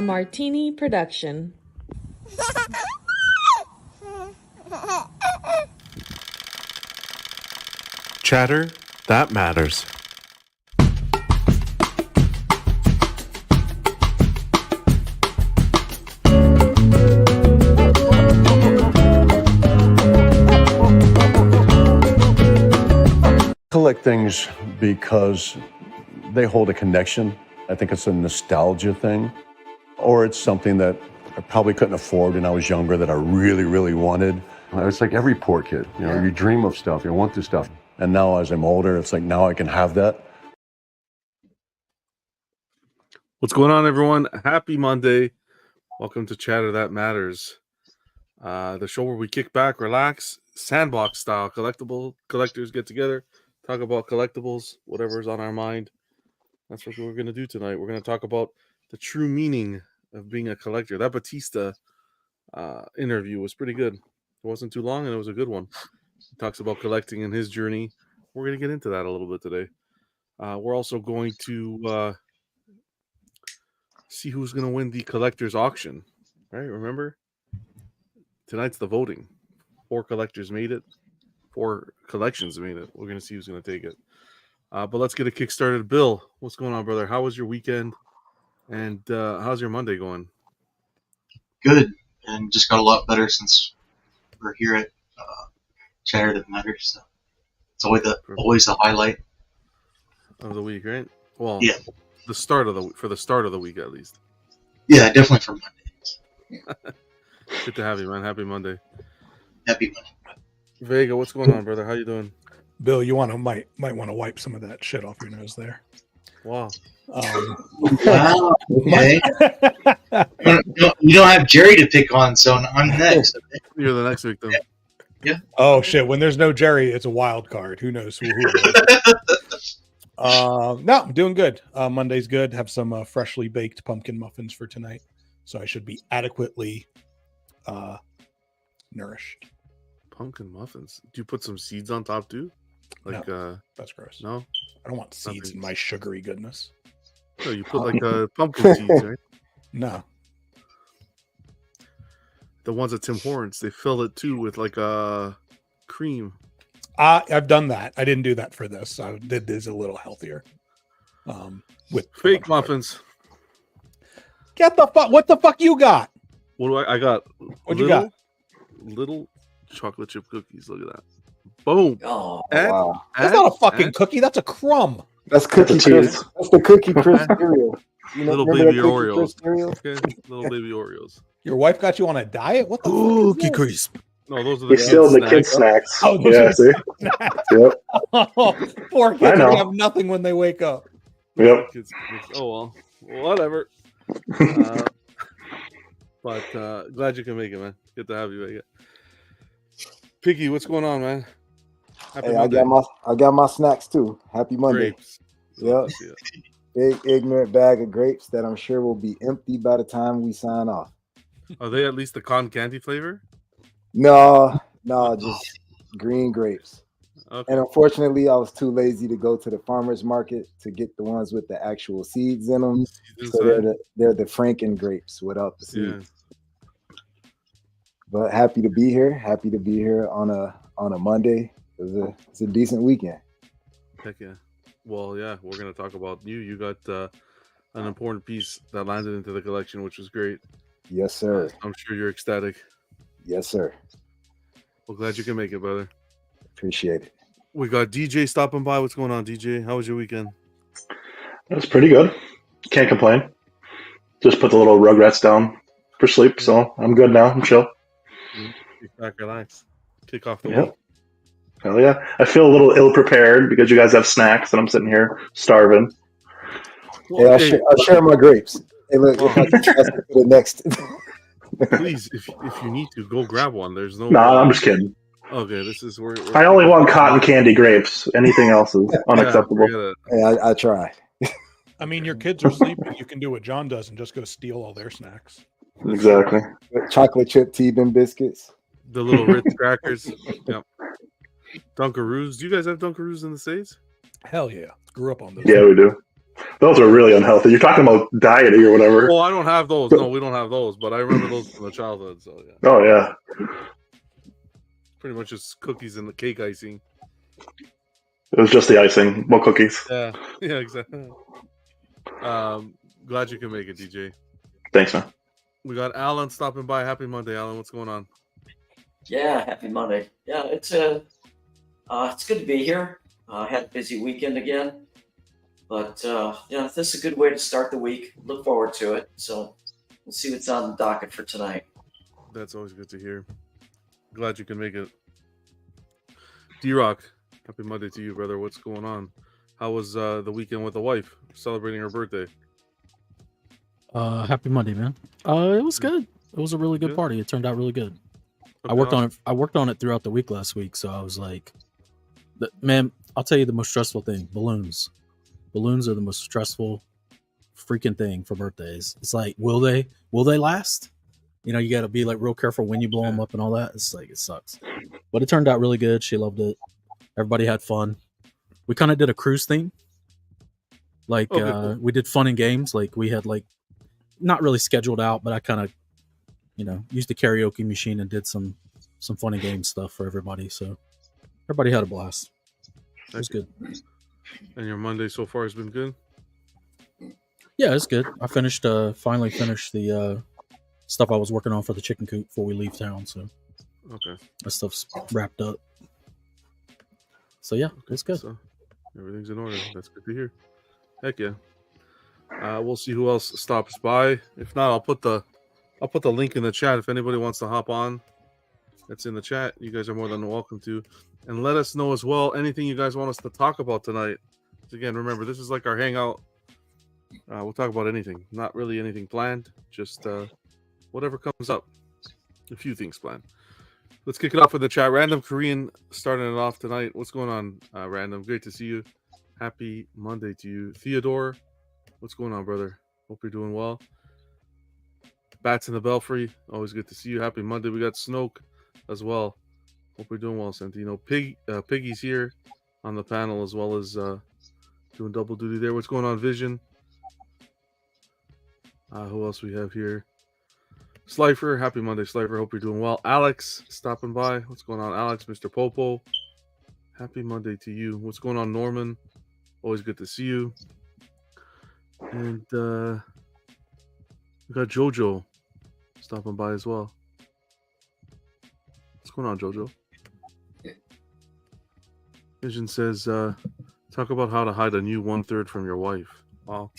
a Martini production. Chatter that matters. Collect things because they hold a connection. I think it's a nostalgia thing, or it's something that I probably couldn't afford when I was younger that I really, really wanted. It's like every poor kid, you dream of stuff, you want this stuff. And now as I'm older, it's like now I can have that. What's going on, everyone? Happy Monday. Welcome to Chatter That Matters, the show where we kick back, relax, sandbox style collectors get together, talk about collectibles, whatever's on our mind. That's what we're going to do tonight. We're going to talk about the true meaning of being a collector. That Batista interview was pretty good. It wasn't too long, and it was a good one. He talks about collecting and his journey. We're going to get into that a little bit today. We're also going to see who's going to win the collector's auction. Right? Remember? Tonight's the voting. 4 collectors made it. 4 collections made it. We're going to see who's going to take it. But let's get it kick-started. Bill, what's going on, brother? How was your weekend? And how's your Monday going? Good, and just got a lot better since we're here at Chatter That Matters. So it's always the highlight Of the week, right? Well, yeah, the start of the week at least. yeah, definitely for Monday. Good to have you, man. Happy Monday. Happy Monday. Vega, what's going on, brother? How you doing? Bill, you might want to wipe some of that shit off your nose there. Wow. Wow. Okay. You don't have Jerry to pick on, so I'm next. You're the next victim. Yeah. Oh shit! When there's no Jerry, it's a wild card. Who knows who it is? No, I'm doing good. Monday's good. Have some freshly baked pumpkin muffins for tonight, so I should be adequately nourished. Pumpkin muffins. Do you put some seeds on top too? Like That's gross. no? I don't want seeds Nothing. in my sugary goodness. No, you put like pumpkin seeds, right? No. The ones at Tim Hortons, they fill it too with like cream. I've done that. I didn't do that for this. I did this a little healthier. With Fake muffins. Get the fuck. What the fuck you got? What do I got? What you got? Little chocolate chip cookies. Look at that. Boom. Oh, Add- wow. That's not a fucking cookie. That's a crumb. That's Cookie Crisp. That's the Cookie Crisp cereal. You know, Little remember baby that Cookie Oreos. Crisp cereal? Okay. Little baby Oreos. Your wife got you on a diet? What the Cookie fuck? crisp. No, those are the He's still in the snacks. kids' snacks. Oh, those Yeah, are see? snacks. Yep. Oh, poor I kids know. who have nothing when they wake up. Yep. Oh well, whatever. But glad you can make it, man. Good to have you, Vega. Piggy, what's going on, man? Happy Hey, Monday. I got my snacks too. Happy Monday. Grapes. Yep. Yeah. Big ignorant bag of grapes that I'm sure will be empty by the time we sign off. Are they at least the cotton candy flavor? No, just green grapes. Okay. And unfortunately, I was too lazy to go to the farmer's market to get the ones with the actual seeds in them. Seeds So inside? they're the Franken grapes without the Yeah. seeds. But happy to be here. Happy to be here on a Monday. It's a decent weekend. Heck yeah. Well, yeah, we're gonna talk about you. You got an important piece that landed into the collection, which was great. Yes, sir. I'm sure you're ecstatic. Yes, sir. Well, glad you can make it, brother. Appreciate it. We got DJ stopping by. What's going on, DJ? How was your weekend? That was pretty good. Can't complain. Just put the little Rugrats down for sleep, so I'm good now. I'm chill. Kick back, relax. Kick off the Yep. week. Hell yeah. I feel a little ill-prepared because you guys have snacks and I'm sitting here starving. Hey, I'll share my grapes. Hey, look, if I can pass it to the next. Please, if you need to, go grab one. There's no. Nah, I'm just kidding. Okay, this is where. I only want cotton candy grapes. Anything else is unacceptable. Yeah, Hey, I try. I mean, your kids are sleeping. You can do what John does and just go steal all their snacks. Exactly. Chocolate chip T-bin biscuits. the little Ritz crackers. Yep. Dunkaroos. Do you guys have Dunkaroos in the States? Hell yeah. Grew up on those. Yeah, we do. Those are really unhealthy. You're talking about dieting or whatever. Oh, I don't have those. No, we don't have those. But I remember those from the childhood. So yeah, Oh yeah. pretty much just cookies and the cake icing. It was just the icing. No cookies. Yeah, yeah, exactly. Glad you can make it, DJ. Thanks, man. We got Alan stopping by. Happy Monday, Alan. What's going on? Yeah, happy Monday. Yeah, it's good to be here. I had a busy weekend again, but this is a good way to start the week. Look forward to it. So we'll see what's on the docket for tonight. That's always good to hear. Glad you can make it. D-Rock, happy Monday to you, brother. What's going on? How was the weekend with the wife celebrating her birthday? Happy Monday, man. It was good. It was a really good party. It turned out really good. Okay, I worked on it throughout the week last week, so I was like, man, I'll tell you the most stressful thing: balloons. Balloons are the most stressful freaking thing for birthdays. It's like, will they last? You know, you got to be like real careful when you blow them up and all that. It's like, it sucks, but it turned out really good. She loved it. Everybody had fun. We kind of did a cruise theme. Like, cool. we did fun and games. Like, we had like not really scheduled out, but I kind of, used the karaoke machine and did some fun and game stuff for everybody. So everybody had a blast. It was good. And your Monday so far has been good? Yeah, it's good. I finally finished the stuff I was working on for the chicken coop before we leave town. So Okay. that stuff's wrapped up. So yeah, it's good. So everything's in order. That's good to hear. Heck yeah. We'll see who else stops by. If not, I'll put the link in the chat if anybody wants to hop on. That's in the chat. You guys are more than welcome to. And let us know as well anything you guys want us to talk about tonight. Again, remember, this is like our hangout. We'll talk about anything. Not really anything planned. Just whatever comes up. A few things planned. Let's kick it off with the chat. Random Korean starting it off tonight. What's going on, Random? Great to see you. Happy Monday to you. Theodore, what's going on, brother? Hope you're doing well. Bats in the Belfry, always good to see you. Happy Monday. We got Snoke as well. Hope you're doing well, Santino. Piggy's here on the panel as well as doing double duty there. What's going on, Vision? Who else we have here? Slifer, happy Monday, Slifer. Hope you're doing well. Alex, stopping by. What's going on, Alex? Mr. Popo, happy Monday to you. What's going on, Norman? Always good to see you. And we got Jojo stopping by as well. What's going on, Jojo? Vision says, talk about how to hide a new 1/3 from your wife. Wow.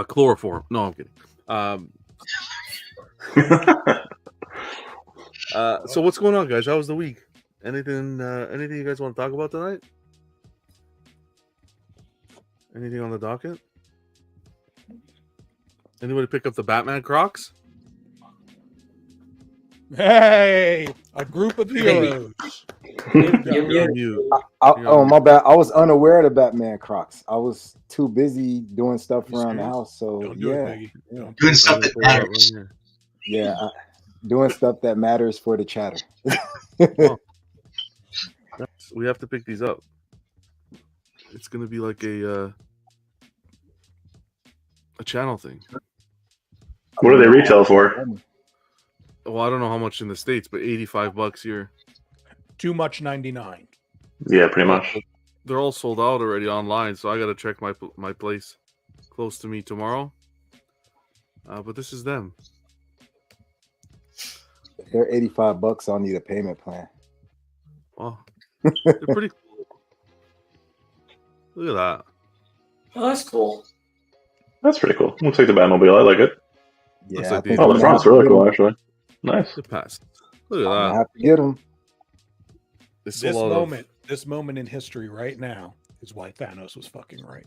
Chloroform. No, I'm kidding. So what's going on, guys? How was the week? Anything you guys want to talk about tonight? Anything on the docket? Anybody pick up the Batman Crocs? Hey, a group of heroes. You're mute. Oh, my bad. I was unaware of the Batman Crocs. I was too busy doing stuff around the house. So Don't do it, yeah, Maggie. Don't. Doing stuff that matters. doing stuff that matters for the chatter. We have to pick these up. It's gonna be like a channel thing. What do they retail for? Well, I don't know how much in the States, but $85 here. Too much 99. Yeah, pretty much. They're all sold out already online, so I got to check my place close to me tomorrow. But this is them. If they're $85, I'll need a payment plan. Wow, they're pretty cool. Look at that. Oh, that's cool. That's pretty cool. Looks like the Batmobile. I like it. Yeah, Looks I like think Oh, I'm the gonna front's have to really get cool, 'em. actually. Nice. It passed. Look at I'm gonna that. have to get them. They sold This out this moment in history right now is why Thanos was fucking right.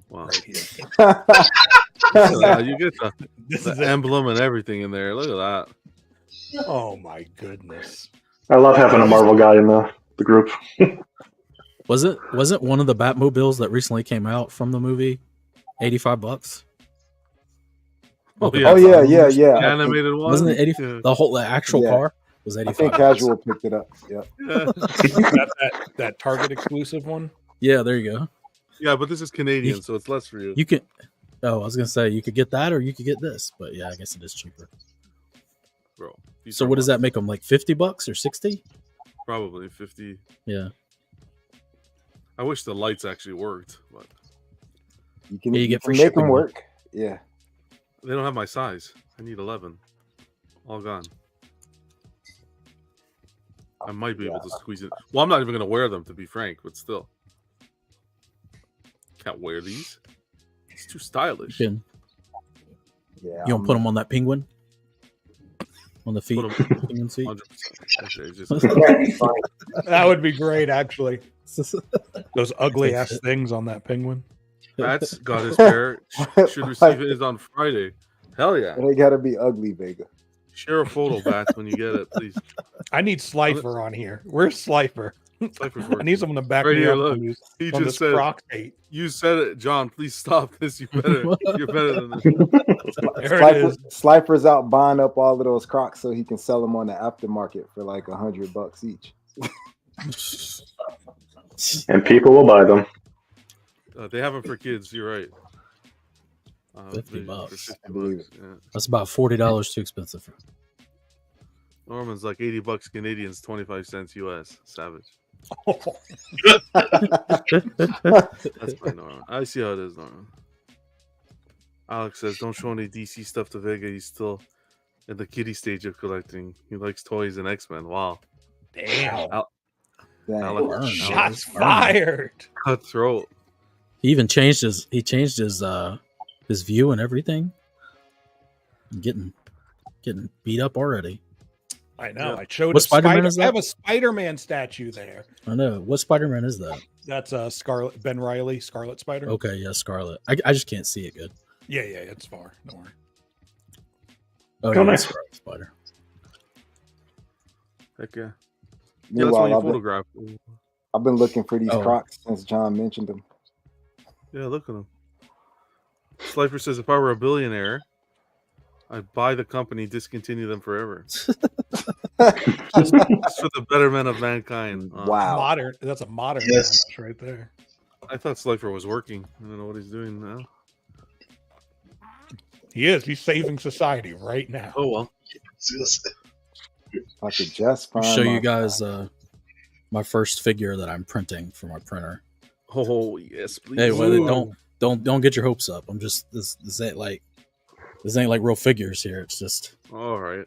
Wow. Right here. You get This the is it. emblem and everything in there. Look at that. Oh my goodness. I love having a Marvel guy in the group. Wasn't one of the Batmobiles that recently came out from the movie $85? Oh, Oh yeah. The I think- animated one. Wasn't it 80? Yeah. The actual Yeah. car? Was I 85. think Casual picked it up. Yep. Yeah. that Target exclusive one. Yeah, there you go. Yeah, but this is Canadian, so it's less for you. You can. Oh, I was gonna say you could get that or you could get this, but yeah, I guess it is cheaper. Bro. these So are what does that bucks. make them, like $50 or 60? Probably 50. Yeah. I wish the lights actually worked, but You can, Yeah, you you get can free make them shipping. work. Yeah. they don't have my size. I need 11. All gone. I might be able to squeeze it. Well, I'm not even going to wear them, to be frank, but still. Can't wear these. It's too stylish. You Yeah. don't put them on that penguin on the feet. Put 'em- Penguin feet. 100%. Okay, just That'd be funny. That would be great, actually. Those ugly ass things on that penguin. Bats got his pair. Should receive his on Friday. Hell yeah. They gotta be ugly, Vega. Share a photo, Bats, when you get it, please. I need Slifer on here. Where's Slifer? Cypher's I working. need someone to back Right me here, up look. on this, He on just this said, Croc hate. you said it, John. Please stop this. You're better than this. There it is. Slifer's out buying up all of those Crocs so he can sell them on the aftermarket for like $100 each. And people will buy them. They have them for kids. You're right. $50. For I believe $50. Yeah. That's about $40 too expensive. Norman's like $80 Canadians, 25 cents US. Savage. That's my Norman. I see how it is, Norman. Alex says, don't show any DC stuff to Vega. He's still in the kiddie stage of collecting. He likes toys and X-Men. Wow. Damn. Dang. Alex, Burn. Shots Burn. fired. cutthroat. He even changed his view and everything. Getting beat up already. I know. Yeah. I showed What a Spider-Man is I that? have a Spider-Man statue there. I know. What Spider-Man is that? That's Scarlet Ben Riley, Scarlet Spider. Okay, yeah, Scarlet. I just can't see it good. Yeah, it's far. Don't worry. Oh, Oh, yeah, nice. Scarlet Spider. Heck yeah. Yeah, that's Meanwhile, why you I've been, photograph. I've been looking for these Oh. Crocs since John mentioned them. Yeah, look at him. Slifer says, if I were a billionaire, I'd buy the company, discontinue them forever. Just for the betterment of mankind. Wow. Modern. That's a modern Yes. match right there. I thought Slifer was working. I don't know what he's doing now. He is. He's saving society right now. Oh, well. I could just I'll find show my you guys my first figure that I'm printing for my printer. Oh, yes, please. Hey, well, Ooh. don't get your hopes up. I'm just this ain't like real figures here. It's just All right.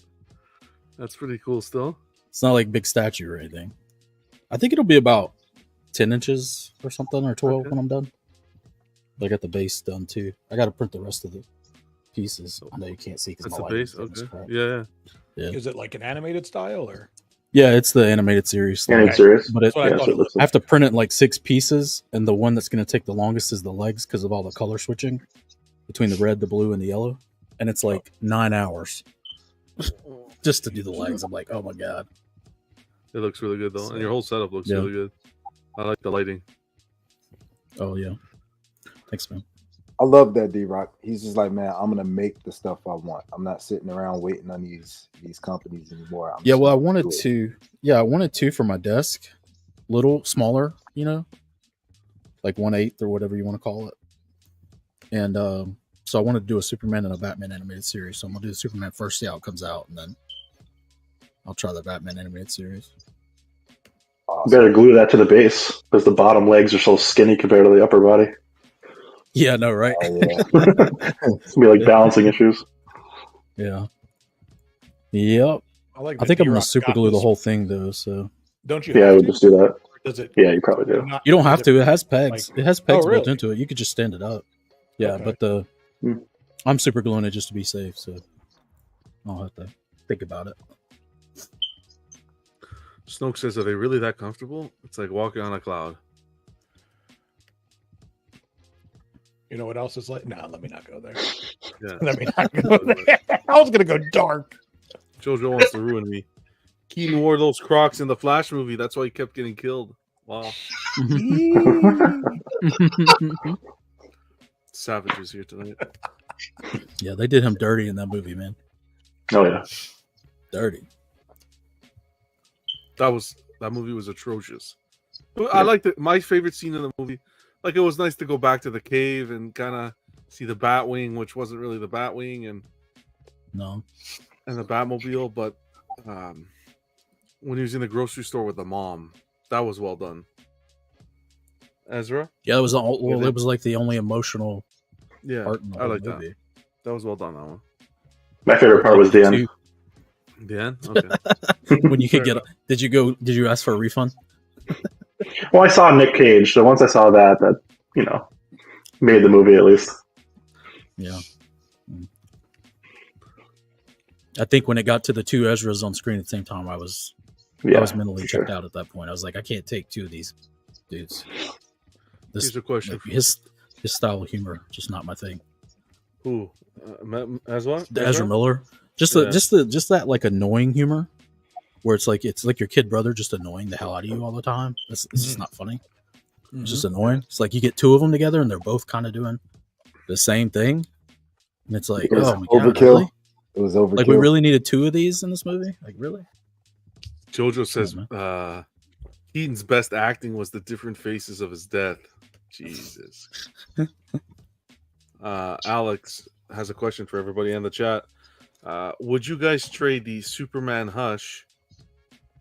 That's pretty cool still. it's not like big statue or anything. I think it'll be about 10 inches or something or 12 Okay. when I'm done. But I got the base done too. I got to print the rest of the pieces. I know you can't see because That's my the base? lighting's Okay. crap. Yeah. Yeah. Is it like an animated style or? Yeah, it's the animated series. Yeah, Okay. it's serious. But it, That's what I Yeah, thought so it it looks I have to print it in like 6 pieces, and the one that's going to take the longest is the legs because of all the color switching between the red, the blue, and the yellow. And it's like 9 hours just to do the legs. I'm like, oh my god. It looks really good, though. And your whole setup looks Yeah. really good. I like the lighting. Oh yeah. Thanks, man. I love that D-Rock. He's just like, man, I'm gonna make the stuff I want. I'm not sitting around waiting on these companies anymore. I'm Yeah, just well, I gonna wanted do it. to. Yeah, I wanted to for my desk, little, smaller, like 1/8 or whatever you want to call it. And so I wanted to do a Superman and a Batman animated series. So I'm gonna do the Superman first, see how it comes out, and then I'll try the Batman animated series. You Awesome. better glue that to the base because the bottom legs are so skinny compared to the upper body. Yeah, no, right? Oh, yeah. It's gonna be like balancing issues. Yeah. Yep. I like. I that think I'm gonna D-Rock super got glue the this- whole thing though. So Don't you? Yeah, I have would to? just do that. Or does it? Yeah, you probably do. not- you don't does have to. It has pegs. like- It has pegs Oh, built really? into it. You could just stand it up. Yeah, Okay. but Hmm. I'm super gluing it just to be safe. So I'll have to think about it. Snoke says, are they really that comfortable? It's like walking on a cloud. You know what else is like? No, let me not go there. Yeah. Let me not go there. I was gonna go dark. Jojo wants to ruin me. Keaton wore those Crocs in the Flash movie. That's why he kept getting killed. Wow. Savages here tonight. Yeah, they did him dirty in that movie, man. Oh yeah. Dirty. That movie was atrocious. I liked it. My favorite scene in the movie, like it was nice to go back to the cave and kind of see the Batwing, which wasn't really the Batwing, and the Batmobile. But when he was in the grocery store with the mom, that was well done. Ezra? Yeah, it was it was like the only emotional part in the I like movie. That was well done, that one. My favorite part was the end. The end? Okay. When you could get, did you ask for a refund? Well, I saw Nick Cage, so once I saw that made the movie at least. Yeah. I think when it got to the two Ezras on screen at the same time, I was mentally checked out at that point. I was like, I can't take two of these dudes. Here's a question. Like, his style of humor, just not my thing. Who? Ezra Miller. Just that like annoying humor, where it's like your kid brother just annoying the hell out of you all the time. It's just not funny. It's just annoying. It's like you get two of them together and they're both kind of doing the same thing, and it's like, oh my god, overkill. really? It was overkill. Like we really needed two of these in this movie. Like really? Jojo says Keaton's best acting was the different faces of his death. Jesus. Alex has a question for everybody in the chat. Would you guys trade the Superman Hush,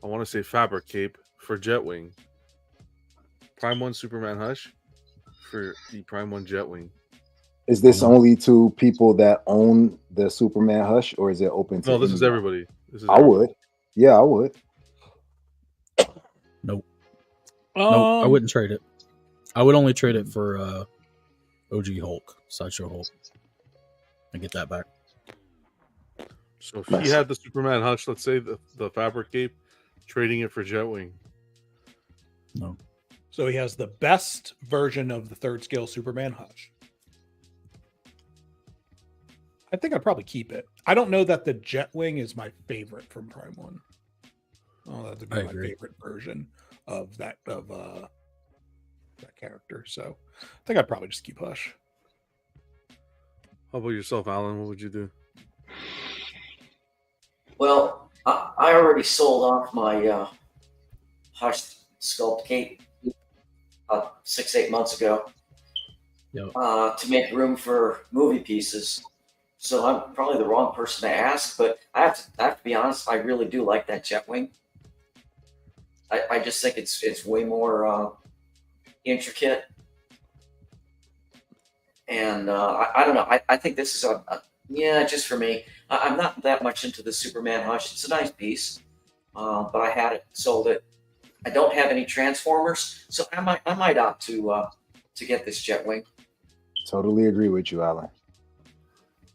I want to say fabric cape, for Jetwing? Prime 1 Superman Hush for the Prime 1 Jetwing. Is this only to people that own the Superman Hush, or is it open to? No, this is everybody. I would. Yeah, I would. Nope. Nope. I wouldn't trade it. I would only trade it for OG Hulk, Sideshow Hulk, and get that back. So if he had the Superman Hush, let's say the fabric cape, trading it for Jetwing. No. So he has the best version of the third scale Superman Hush. I think I'd probably keep it. I don't know that the Jetwing is my favorite from Prime 1. Oh, that'd be my favorite version of that character. So I think I'd probably just keep Hush. How about yourself, Alan? What would you do? Well, I already sold off my Hush sculpt cape 6-8 months ago to make room for movie pieces. So I'm probably the wrong person to ask, but I have to be honest. I really do like that Jetwing. I just think it's way more intricate, and I don't know. I think this is just for me. I'm not that much into the Superman Hush. It's a nice piece, but I had it, sold it. I don't have any Transformers, so I might opt to get this Jetwing. Totally agree with you, Alan.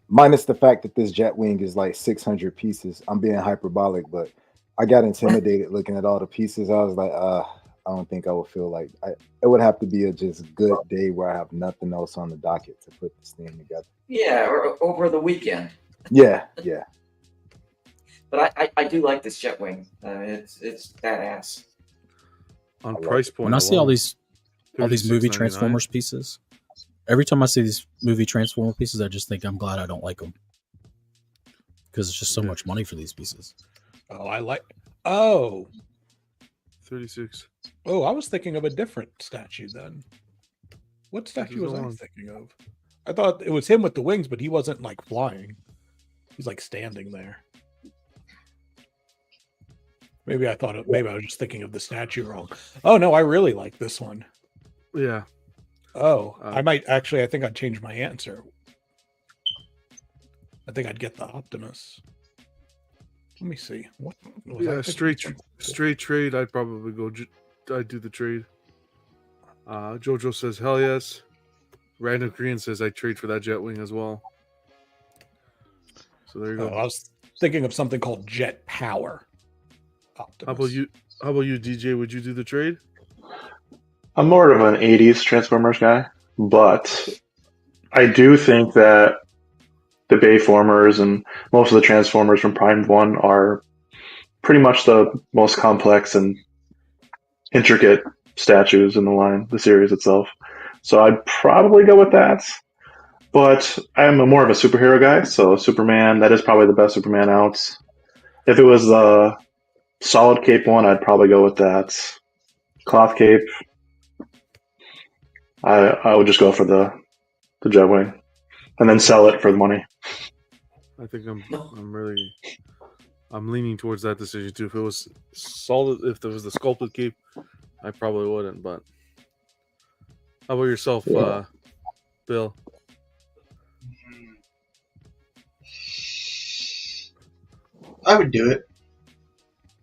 Minus the fact that this Jetwing is like 600 pieces. I'm being hyperbolic, but I got intimidated looking at all the pieces. I was like, I don't think I would feel like it would have to be a just good day where I have nothing else on the docket to put this thing together. Yeah, or over the weekend. Yeah. But I do like this Jetwing. It's badass. On price point, when I see all these movie Transformers pieces, every time I see these movie Transformer pieces, I just think I'm glad I don't like them because it's just so much money for these pieces. Oh, 36. Oh, I was thinking of a different statue then. What statue was I thinking of? I thought it was him with the wings, but he wasn't like flying. He's like standing there. Maybe I was just thinking of the statue wrong. Oh no, I really like this one. Yeah. Oh, I think I'd change my answer. I think I'd get the Optimus. Let me see. What? Straight trade. I'd probably go. I'd do the trade. Jojo says hell yes. Random Korean says I'd trade for that Jetwing as well. So there you go. I was thinking of something called Jet Power. Optimus. How about you, DJ? Would you do the trade? I'm more of an 80s Transformers guy, but I do think that the Bayformers and most of the Transformers from Prime 1 are pretty much the most complex and intricate statues in the line, the series itself. So I'd probably go with that. But I'm more of a superhero guy, so Superman, that is probably the best Superman out. If it was solid cape one, I'd probably go with that. Cloth cape, I would just go for the Jetwing, and then sell it for the money. I think I'm leaning towards that decision too. If it was solid, if there was the sculpted cape, I probably wouldn't. But how about yourself, Yeah. Bill? I would do it.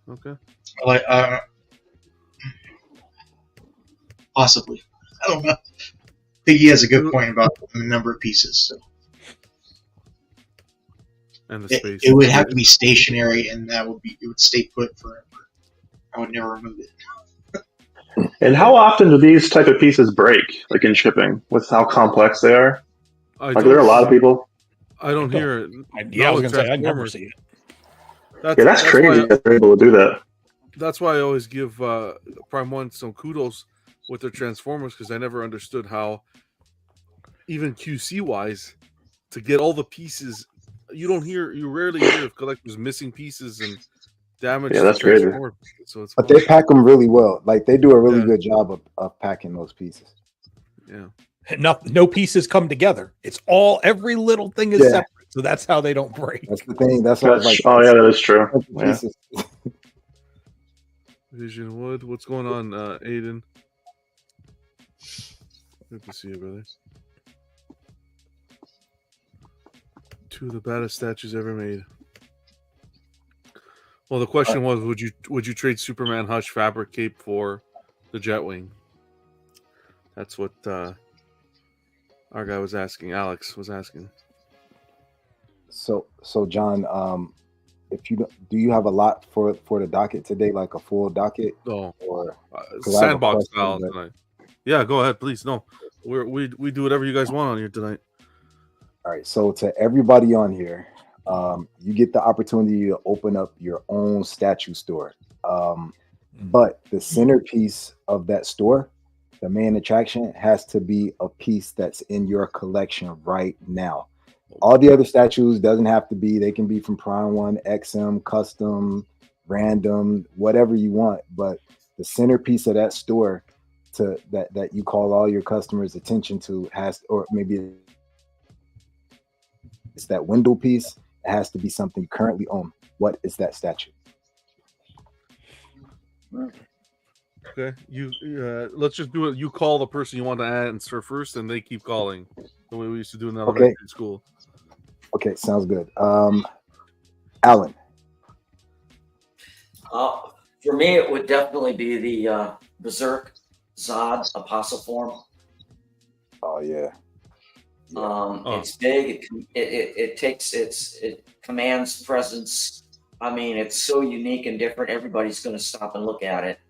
Okay. Like, possibly. I don't know. I think he has a good point about the number of pieces. So. And the space. It would have to be stationary, and it would stay put forever. I would never remove it. And how often do these type of pieces break, like in shipping, with how complex they are? Like, there are a lot of people. I don't hear it. I was going to say, I never see it. That's crazy that they're able to do that. That's why I always give Prime 1 some kudos with their Transformers, because I never understood how, even QC-wise, to get all the pieces, you rarely hear of collectors missing pieces and damage. Yeah, that's crazy. So it's but they pack them really well. Like, they do a really good job of packing those pieces. Yeah. No pieces come together. It's every little thing is separate. So that's how they don't break. That's the thing. That's what I was like. Oh, yeah, that is true. Yeah. Vision Wood. What's going on, Aiden? Good to see you, brother. 2 of the baddest statues ever made. Well, the question was, would you trade Superman Hush fabric cape for the Jetwing? That's what our guy was asking. Alex was asking. So John, if do you have a lot for the docket today, like a full docket? No, or sandbox style tonight. Yeah, go ahead, please. No, we do whatever you guys want on here tonight. All right. So to everybody on here, you get the opportunity to open up your own statue store. But the centerpiece of that store, the main attraction, has to be a piece that's in your collection right now. All the other statues doesn't have to be. They can be from Prime 1, XM, custom, random, whatever you want. But the centerpiece of that store that you call all your customers' attention to or maybe it's that window piece. It has to be something you currently own. What is that statue? Okay, let's just do it. You call the person you want to answer first, and they keep calling. The way we used to do in elementary school. Okay, sounds good. Alan. For me, it would definitely be the Berserk Zod Apostle form. Oh yeah. It's big. It commands presence. I mean, it's so unique and different. Everybody's going to stop and look at it.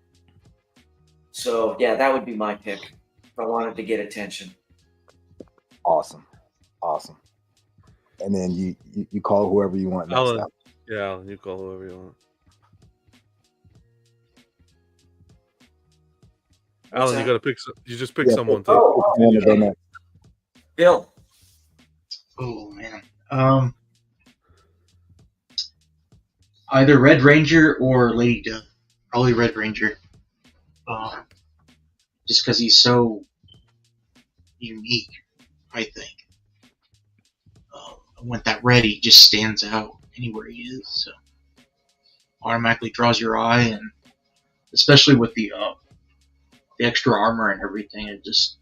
So yeah, that would be my pick if I wanted to get attention. Awesome. And then you call whoever you want next. Alan. Yeah, Alan, you call whoever you want. Alan, you got to pick. You just pick someone. Bill. Oh man. Either Red Ranger or Lady Dove. Probably Red Ranger. Just because he's so unique, I think. When that red, he just stands out anywhere he is. So automatically draws your eye, and especially with the extra armor and everything, it just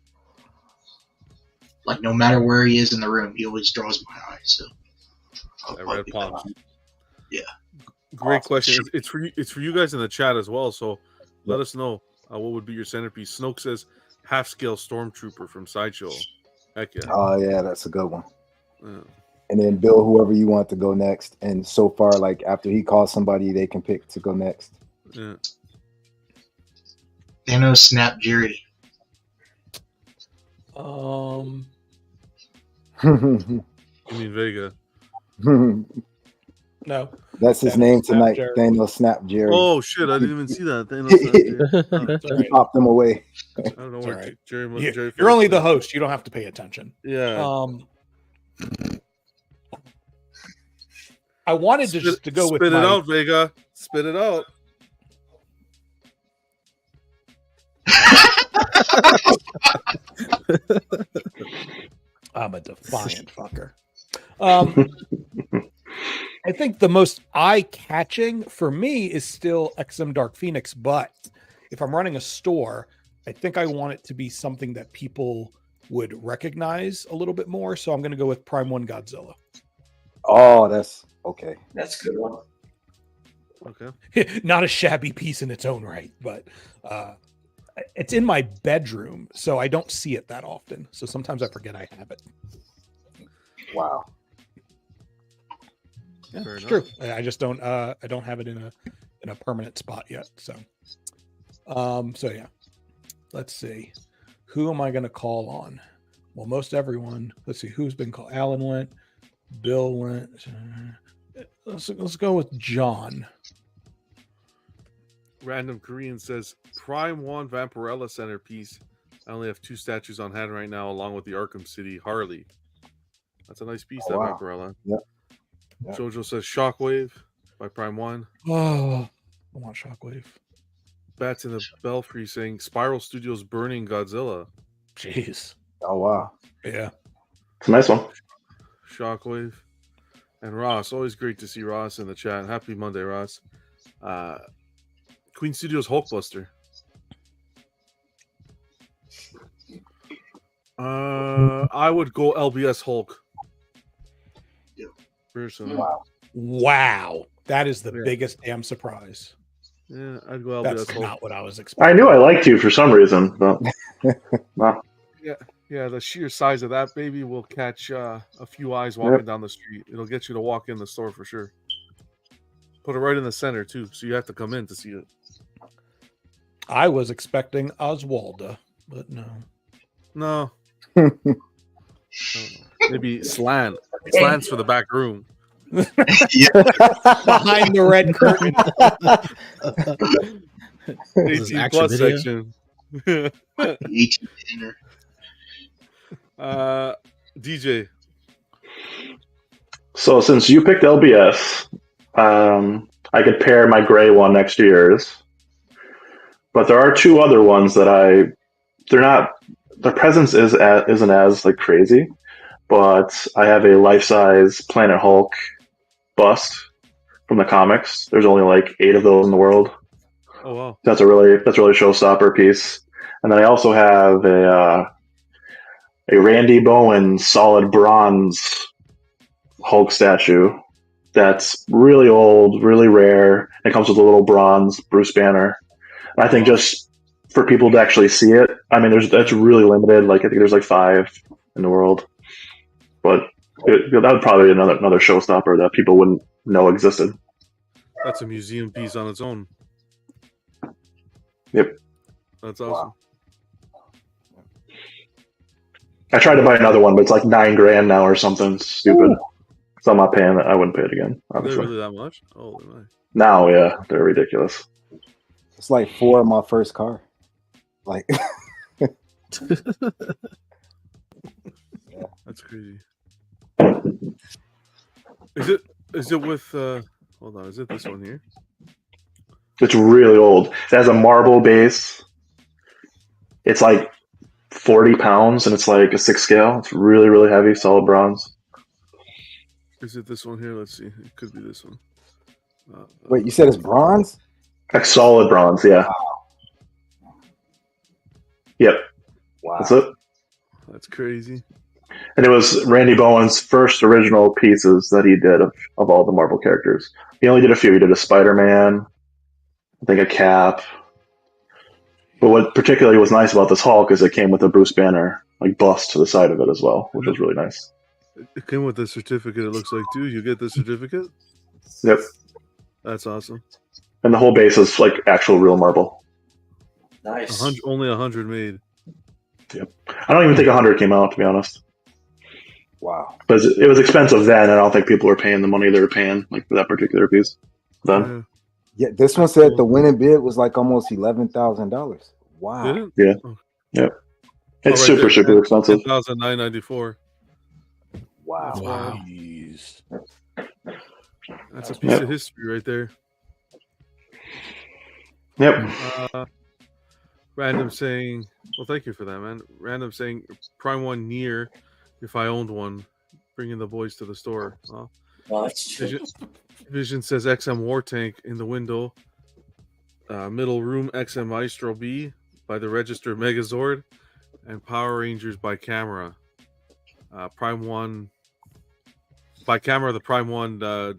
no matter where he is in the room, he always draws my eye. So red palm. Yeah. Great question. It's for you guys in the chat as well. So let us know what would be your centerpiece. Snoke says half scale Stormtrooper from Sideshow. Heck yeah. Oh yeah, that's a good one. Yeah. And then Bill, whoever you want to go next. And so far, after he calls somebody, they can pick to go next. Yeah. Thanos Snap Jerry. You mean Vega? No. That's his name tonight. Thanos Snap Jerry. Oh shit! I didn't even see that. Thanos Snap Jerry. He popped them away. I don't know where Jerry. You're only the host. You don't have to pay attention. Yeah. I wanted to go with spit it out, Vega. Spit it out. I'm a defiant fucker. I think the most eye-catching for me is still XM Dark Phoenix, but if I'm running a store, I think I want it to be something that people would recognize a little bit more. So I'm going to go with Prime 1 Godzilla. Oh, that's okay. That's a good one. Okay. Not a shabby piece in its own right, but it's in my bedroom, so I don't see it that often. So sometimes I forget I have it. Wow. Yeah, Fair it's enough. true. I just don't. I don't have it in a permanent spot yet. So, so yeah. Let's see. Who am I going to call on? Well, most everyone. Let's see who's been called. Alan went. Bill went. Let's go with John. Random Korean says Prime 1 Vampirella centerpiece. I only have 2 statues on hand right now, along with the Arkham City Harley. That's a nice piece, Oh, that wow. Vampirella. Yep. Yep. Jojo says Shockwave by Prime 1. Oh, I want Shockwave. Bats in the Belfry saying Spiral Studios burning Godzilla. Jeez. Oh wow. Yeah. It's a nice one. Shockwave. And Ross, always great to see Ross in the chat. Happy Monday, Ross. Queen Studios Hulkbuster. I would go LBS Hulk. Yeah. Personally. Wow. Wow. That is the Yeah. biggest damn surprise. Yeah, I'd go That's LBS Hulk. not what I was I expecting. knew I liked you for some reason, but no. Yeah, the sheer size of that baby will catch a few eyes walking down the street. It'll get you to walk in the store for sure. Put it right in the center too, so you have to come in to see it. I was expecting Oswalda, but no. No. Maybe Slan. Slan's for the back room. Behind the red curtain. This is 18 action plus video? section. 18 dinner. DJ. So since you picked LBS, I could pair my gray one next to yours. But there are 2 other ones that they're not, their presence isn't as like crazy, but I have a life-size Planet Hulk bust from the comics. There's only like 8 of those in the world. Oh wow. That's a really showstopper piece. And then I also have a Randy Bowen solid bronze Hulk statue that's really old, really rare. It comes with a little bronze Bruce Banner. And I think just for people to actually see it, I mean, that's really limited. Like I think there's like 5 in the world, but that would probably be another showstopper that people wouldn't know existed. That's a museum piece on its own. Yep. That's awesome. Wow. I tried to buy another one, but it's like $9,000 now or something stupid. So I'm not paying it. I wouldn't pay it again. Are they Obviously. really that much? Holy my. Now, yeah, they're ridiculous. It's like 4 of my first car. Like That's crazy. Is it with hold on, is it this one here? It's really old. It has a marble base. It's like 40 pounds and it's like a 6 scale. It's really, really heavy, solid bronze. Is it this one here? Let's see. It could be this one. wait, you said it's bronze? Like solid bronze, yeah. Yep, Wow. that's it. That's crazy. And it was Randy Bowen's first original pieces that he did of all the Marvel characters. He only did a few. He did a Spider-Man, I think a Cap. But what particularly was nice about this Hulk is it came with a Bruce Banner like bust to the side of it as well, which was really nice. It came with a certificate, it looks like, too. You get the certificate? Yep. That's awesome. And the whole base is like actual real marble. Nice. Only 100 made. Yep. I don't even think 100 came out, to be honest. Wow. But it was expensive then, and I don't think people were paying the money they were paying like for that particular piece then. Yeah, this one said the winning bid was like almost $11,000. Wow. Did it? Yeah. Oh. Yep. Oh, It's right super, there, super expensive. 10,994. Wow. That's wild. Jeez. That's a piece Yep. of history right there. Yep. Random saying, well, thank you for that, man. Random saying, Prime One near. If I owned one, bringing the boys to the store. Well, No, that's true. Vision says XM War Tank in the window. Middle room XM Maestro B by the Register Megazord, and Power Rangers by camera. Prime One by camera. The Prime One. I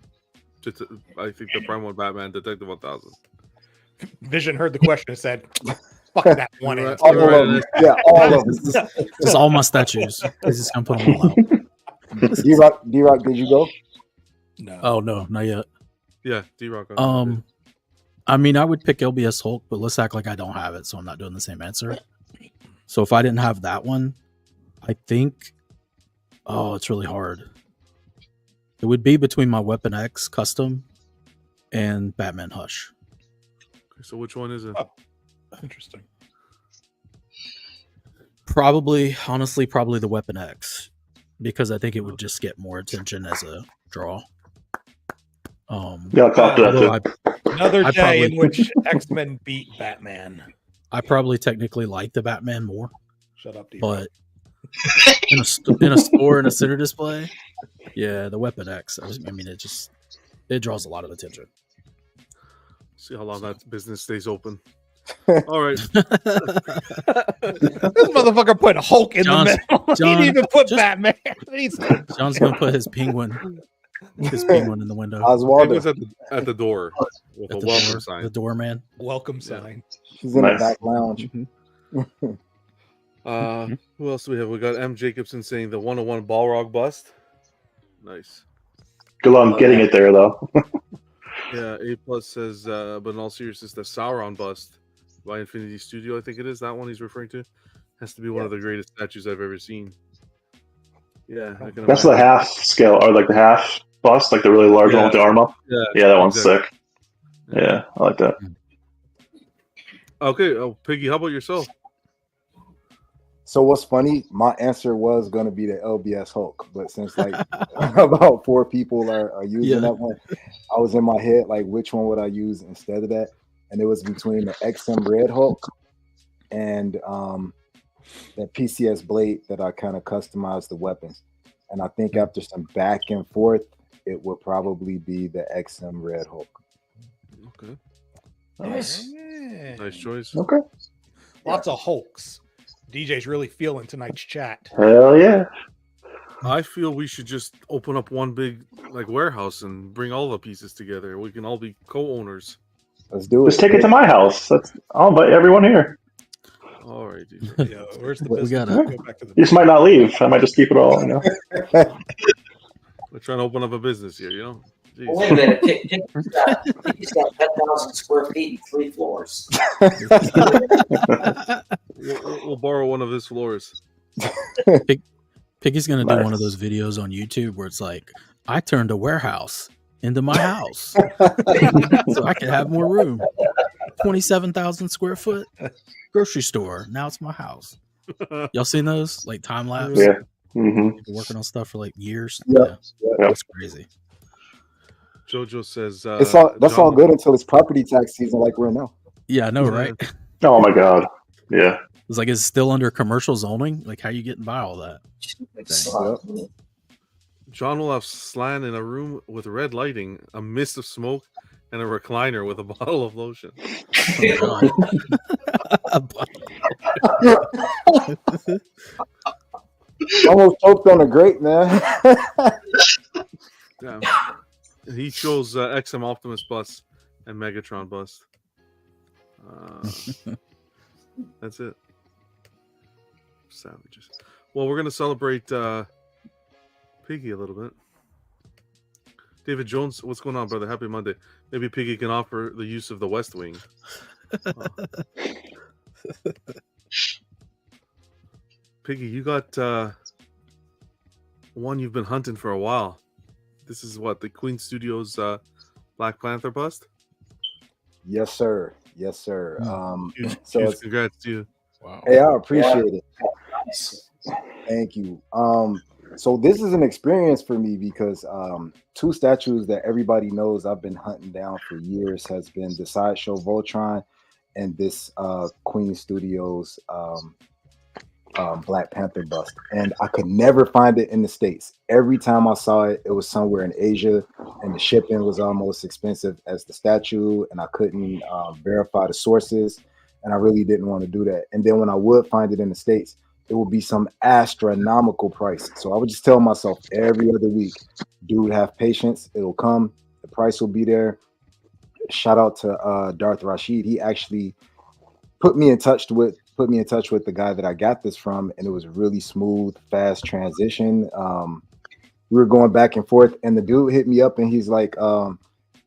think the Prime One Batman Detective 1000. Vision heard the question and said, "Fuck that one You're answer." right. All of them. Yeah, all of them. Just all my statues. He's just gonna put them all out. D-Rock, did you go? No. Oh no, not yet. Yeah, D-Rock. I mean, I would pick LBS Hulk, but let's act like I don't have it, so I'm not doing the same answer. So if I didn't have that one, I think, it's really hard. It would be between my Weapon X custom and Batman Hush. Okay, so which one is it? Oh, interesting. Honestly, probably the Weapon X, because I think it would just get more attention as a draw. Yeah, I'll cop to that although too. Another I day in probably- which X-Men beat Batman. I probably technically like the Batman more, Shut up, D. but in a store in a center display, yeah, the Weapon X. I mean, it draws a lot of attention. See how long that business stays open. All right. This motherfucker put Hulk in John's- the middle. He John, didn't even put just- Batman. He's John's gonna put his penguin in the window. Penguin's Oswaldo. at the door with At a the welcome door, sign. the doorman. welcome sign. She's in Nice. the back lounge. Who else do we have? We got M. Jacobson saying the 101 Balrog bust. Nice. Good luck getting it there, though. Yeah, A Plus says, but in all seriousness, the Sauron bust by Infinity Studio, I think it is that one he's referring to, has to be one of the greatest statues I've ever seen. Yeah, I can That's the imagine. half scale, or like the half bust, like the really large one with the arm up. Yeah, that one's exactly. sick. Yeah, I like that. Okay, Piggy, how about yourself? So what's funny? My answer was going to be the LBS Hulk, but since like about 4 people are using that one, I was in my head like, which one would I use instead of that? And it was between the XM Red Hulk and that PCS Blade that I kind of customized the weapons. And I think after some back and forth, it would probably be the XM Red Hulk. Okay, Nice. Yeah. nice choice. Okay. Lots of Hulks. DJ's really feeling tonight's chat. Hell yeah. I feel we should just open up one big warehouse and bring all the pieces together. We can all be co-owners. Let's do it. Just take it to my house. I'll invite everyone here. All right, DJ. Yeah, where's the We business? gotta- Go back to the You just might not leave. I might just keep it all, you know. We're trying to open up a business here, you know? Jeez. Well, wait a minute. He's got 10,000 square feet and 3 floors. We'll borrow one of his floors. Piggy's gonna do Nice. one of those videos on YouTube where it's like, I turned a warehouse into my house so I can have more room. 27,000 square foot grocery store. Now it's my house. Y'all seen those? Like time lapse? Yeah. Mm-hmm. People working on stuff for like years. Yeah. That's crazy. Jojo says That's all good until it's property tax season like we're now. Yeah, I know, right? Oh my god. Yeah. It's like, is it still under commercial zoning? Like, how you getting by all that? John will have Slan in a room with red lighting, a mist of smoke, and a recliner with a bottle of lotion. Almost choked on a grape, man. Yeah. He chose XM Optimus bust and Megatron bust. That's it. Savages. Well, we're gonna celebrate Piggy a little bit. David Jones, what's going on, brother? Happy Monday. Maybe Piggy can offer the use of the West Wing. Piggy, you got one you've been hunting for a while. This is what, the Queen Studios Black Panther bust? Yes, sir. Yes, sir. Huge, So huge it's, congrats to you. Wow. hey, I appreciate it. Thank you. So this is an experience for me because 2 statues that everybody knows I've been hunting down for years has been the Sideshow Voltron and this Queen Studios Black Panther bust, and I could never find it in the States. Every time I saw it, it was somewhere in Asia, and the shipping was almost expensive as the statue, and I couldn't verify the sources, and I really didn't want to do that. And then when I would find it in the States, it would be some astronomical price. So I would just tell myself every other week, dude, have patience. It'll come. The price will be there. Shout out to Darth Rashid. He actually put me in touch with the guy that I got this from, and it was really smooth, fast transition. We were going back and forth, and the dude hit me up, and he's like,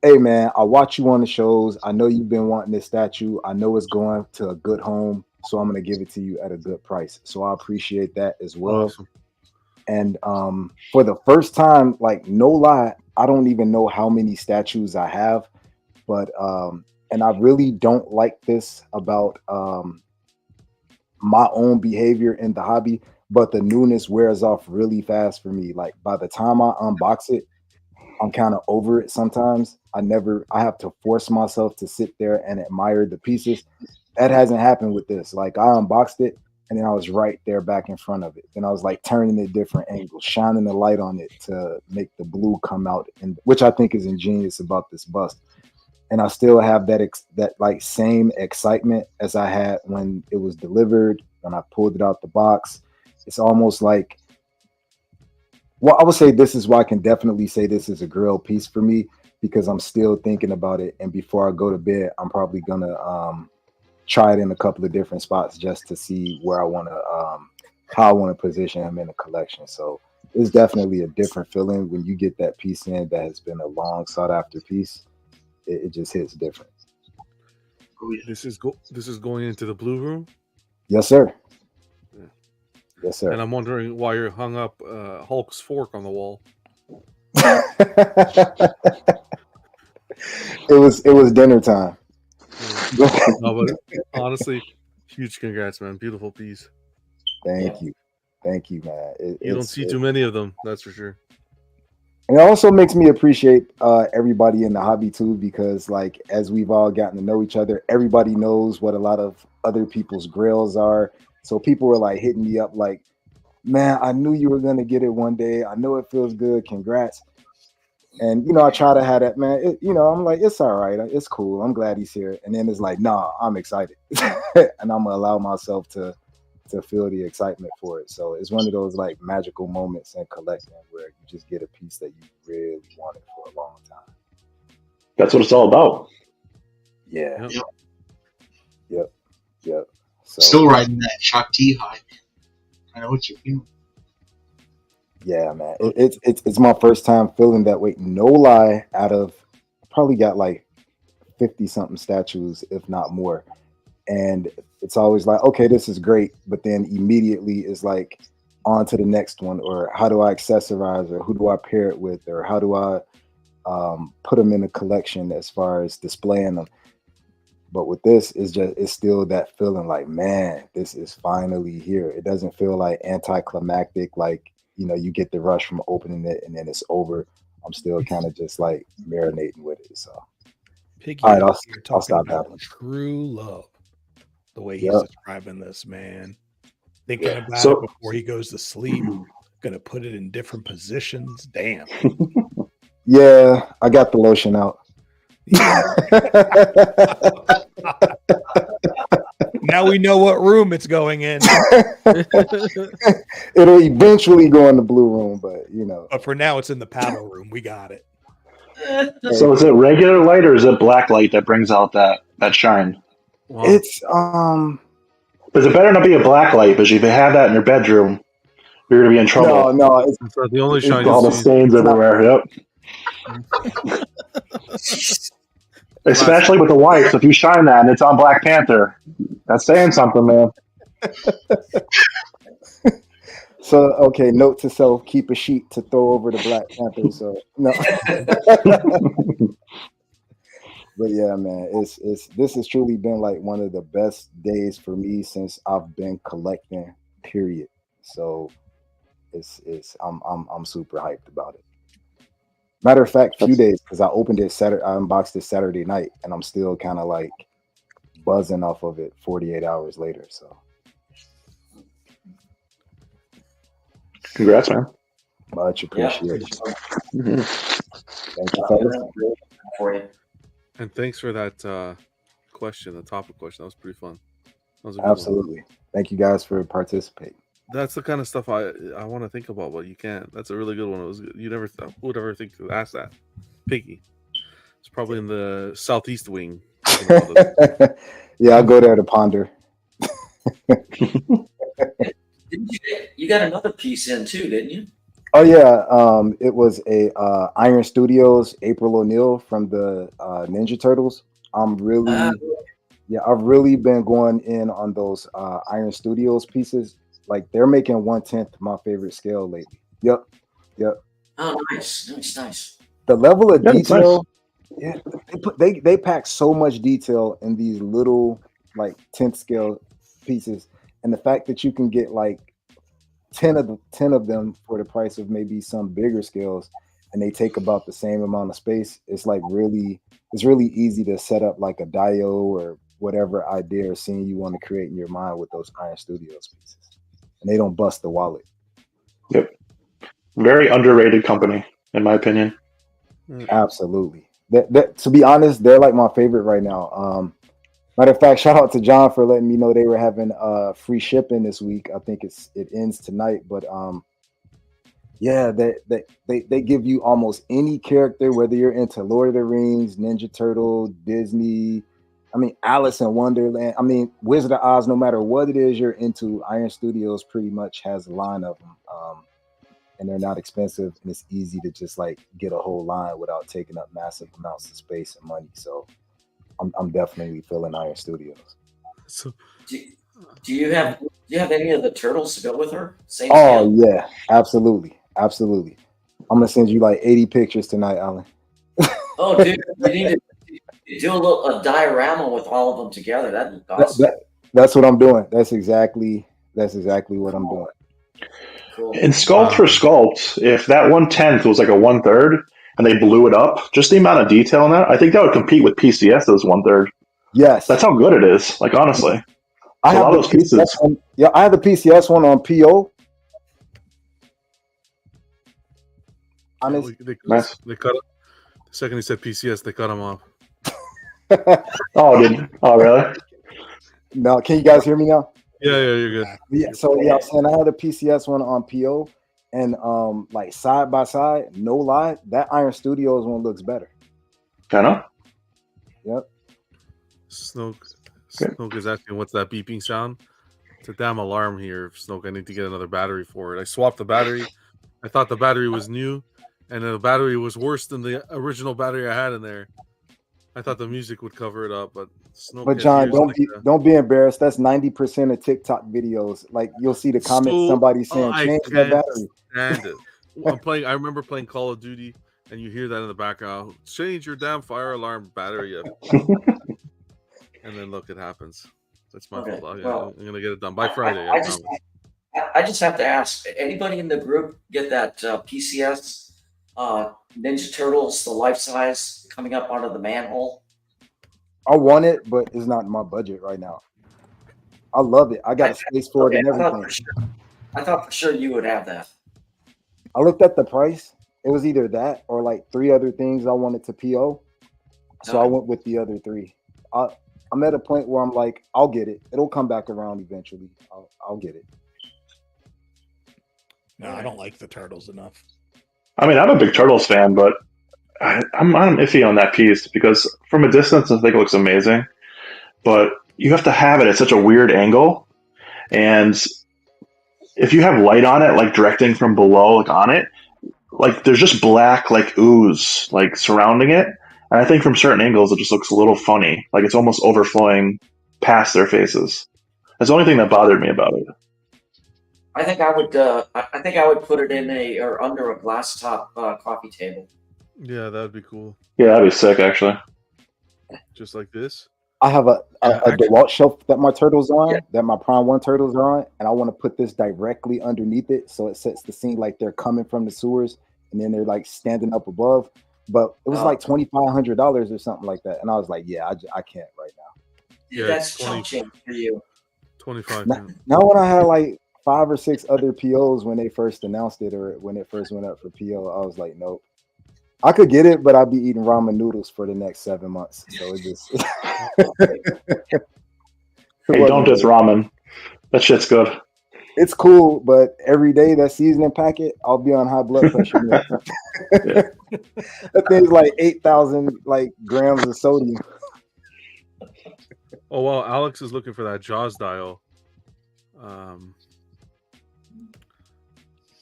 "Hey man, I watch you on the shows. I know you've been wanting this statue. I know it's going to a good home, so I'm gonna give it to you at a good price." So I appreciate that as well. Awesome. And for the first time, like no lie, I don't even know how many statues I have, but and I really don't like this about my own behavior in the hobby, but the newness wears off really fast for me. Like by the time I unbox it, I'm kind of over it sometimes. I have to force myself to sit there and admire the pieces. That hasn't happened with this. Like I unboxed it and then I was right there back in front of it. Then I was like turning it different angles, shining the light on it to make the blue come out, and which I think is ingenious about this bust. And I still have that like same excitement as I had when it was delivered, when I pulled it out the box. It's almost like, well, I would say this is why I can definitely say this is a grill piece for me, because I'm still thinking about it. And before I go to bed, I'm probably gonna try it in a couple of different spots just to see where I want to, how I want to position him in the collection. So it's definitely a different feeling when you get that piece in that has been a long sought after piece. It just hits different. Oh, yeah. This is going into the blue room. Yes, sir. Yeah. Yes, sir. And I'm wondering why you're hung up Hulk's fork on the wall. It was dinner time. No, but honestly, huge congrats, man. Beautiful piece. Thank you, man. You don't see too many of them, that's for sure. And it also makes me appreciate everybody in the hobby too, because like as we've all gotten to know each other, everybody knows what a lot of other people's grills are. So people were like hitting me up like, "Man, I knew you were gonna get it one day. I know it feels good. Congrats." And I try to have that, man. I'm like, it's all right. It's cool. I'm glad he's here. And then it's like, nah, I'm excited, and I'm gonna allow myself to feel the excitement for it. So it's one of those like magical moments in collecting where you just get a piece that you really wanted for a long time. That's what it's all about. Yeah. Yep. Yep. So Still riding that Shakti high, man. I know what you're feeling. yeah, man. It's my first time feeling that way. No lie, out of probably got like 50 something statues, if not more. And it's always like, okay, this is great, but then immediately it's like on to the next one, or how do I accessorize, or who do I pair it with, or how do I put them in a collection as far as displaying them. But with this, it's still that feeling like, man, this is finally here. It doesn't feel like anticlimactic, like you get the rush from opening it and then it's over. I'm still kind of just like marinating with it. So Piggy, all right, you're I'll talking stop about that. true love. The way he's Yep. describing this, man. Thinking about So- it before he goes to sleep. Gonna put it in different positions. Damn. Yeah, I got the lotion out. Now we know what room it's going in. It'll eventually go in the blue room, but But for now, it's in the paddle room. We got it. So is it regular light or is it black light that brings out that shine? Wow. it's Because it better not be a black light, because if you have that in your bedroom, you're going to be in trouble. no, it's So the only it's shine All you the see. stains everywhere. Yep. Especially with the white. So if you shine that and it's on Black Panther, that's saying something, man. so okay. Note to self: keep a sheet to throw over the Black Panther. So no. But yeah, man, this has truly been like one of the best days for me since I've been collecting. Period. So I'm super hyped about it. Matter of fact, few days, because I opened it Saturday, I unboxed it Saturday night, and I'm still kind of like buzzing off of it 48 hours later. So Congrats, man. much Yeah. appreciated. Mhm. Thank you, fellas. For you. And thanks for that question, the topic question. That was pretty fun. That was a good one. Absolutely. Thank you guys for participating. That's the kind of stuff I want to think about, but you can't. That's a really good one. It was you never who would ever think to ask that. Piggy. It's probably in the southeast wing. Yeah, I'll go there to ponder. You got another piece in too, didn't you? Oh yeah, it was a Iron Studios April O'Neil from the Ninja Turtles. I've really been going in on those Iron Studios pieces. Like they're making 1/10 my favorite scale lately. Yep. Oh, nice. The level of Yeah, it's detail, yeah, they pack so much detail in these little like 10th scale pieces, and the fact that you can get like 10 of them for the price of maybe some bigger scales, and they take about the same amount of space. It's really easy to set up like a Dio or whatever idea or scene you want to create in your mind with those Iron Studios pieces, and they don't bust the wallet. Yep. Very underrated company, in my opinion. Absolutely. That to be honest, they're like my favorite right now. Matter of fact, shout out to John for letting me know they were having free shipping this week. I think it ends tonight, but yeah, they give you almost any character, whether you're into Lord of the Rings, Ninja Turtle, Disney, I mean Alice in Wonderland, I mean Wizard of Oz. No matter what it is you're into, Iron Studios pretty much has a line of them, and they're not expensive, and it's easy to just like get a whole line without taking up massive amounts of space and money. So I'm definitely feeling Iron Studios. So, Do you have any of the turtles to go with her? Same Oh scale? yeah, absolutely. I'm gonna send you like 80 pictures tonight, Alan. Oh, dude, you need to do a diorama with all of them together. That'd be awesome. That's what I'm doing. That's exactly what I'm doing. Cool. And sculpt for sculpt, if that 1/10 was like a 1/3 and they blew it up, just the amount of detail in that, I think that would compete with PCS's 1/3. Yes, That's how good it is. Like honestly, I a have lot the of those pieces. PCS one. Yeah, I have the PCS one on PO. Honest. Nice. They cut him. The second he said PCS, they cut him off. Oh, really? Now, can you guys hear me now? Yeah, you're good. Yeah. So yeah, I'm saying I had a PCS one on PO, and like side by side, no lie, that Iron Studios one looks better. Kind of. Yep. Snoke is asking, what's that beeping sound? It's a damn alarm here, Snoke. I need to get another battery for it. I swapped the battery. I thought the battery was new, and the battery was worse than the original battery I had in there. I thought the music would cover it up, but Snoke. But John, don't be embarrassed. That's 90% of TikTok videos. Like you'll see the comments, somebody saying, "Change that battery." Stand it. I remember playing Call of Duty, and you hear that in the background. Change your damn fire alarm battery. And then look, it happens. That's my fault. I'm gonna get it done by Friday. I just have to ask: anybody in the group get that PCS Ninja Turtles, the life size, coming up out of the manhole? I want it, but it's not in my budget right now. I love it. I got a space for it and everything. I thought for sure you would have that. I looked at the price. It was either that or like 3 other things I wanted to PO. So I went with the other 3. I'm at a point where I'm like, I'll get it. It'll come back around eventually. I'll get it. No, I don't like the turtles enough. I mean, I'm a big Turtles fan, but I'm iffy on that piece because from a distance, I think it looks amazing. But you have to have it at such a weird angle, and if you have light on it, like directing from below, like on it, like there's just black like ooze like surrounding it, and I think from certain angles it just looks a little funny, like it's almost overflowing past their faces. That's the only thing that bothered me about it. I think I would put it in or under a glass top coffee table. Yeah, that would be cool. Yeah, that'd be sick, actually. Just like this. I have a DeWalt shelf that my turtles are on, that my Prime 1 turtles are on, and I want to put this directly underneath it so it sets the scene like they're coming from the sewers and then they're like standing up above. But it was like $2,500 or something like that, and I was like, yeah, I can't right now. Yeah, That's it's chump change for you. 25. Now, when I had like 5 or 6 other POs when they first announced it or when it first went up for PO, I was like, nope. I could get it, but I'd be eating ramen noodles for the next 7 months. So it just Hey, don't diss ramen. That shit's good. It's cool, but every day that seasoning packet, I'll be on high blood pressure. Yeah. That thing's like 8,000 like grams of sodium. Oh wow, Alex is looking for that Jaws dial.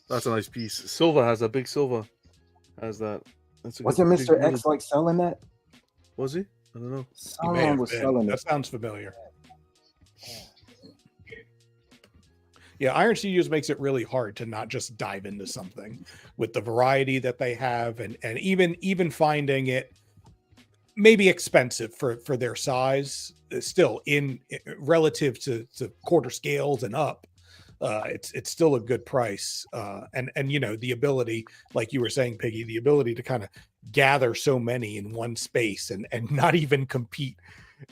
That's a nice piece. Silva has that. Big Silva has that. That's a Wasn't good, Mr. big, X like selling that? Was he? I don't know. He may Someone have was been. selling That it. sounds familiar. Yeah, Iron Studios makes it really hard to not just dive into something with the variety that they have, and even finding it maybe expensive for their size, still in relative to quarter scales and up. It's still a good price, and you know, the ability, like you were saying, Piggy, the ability to kind of gather so many in one space and not even compete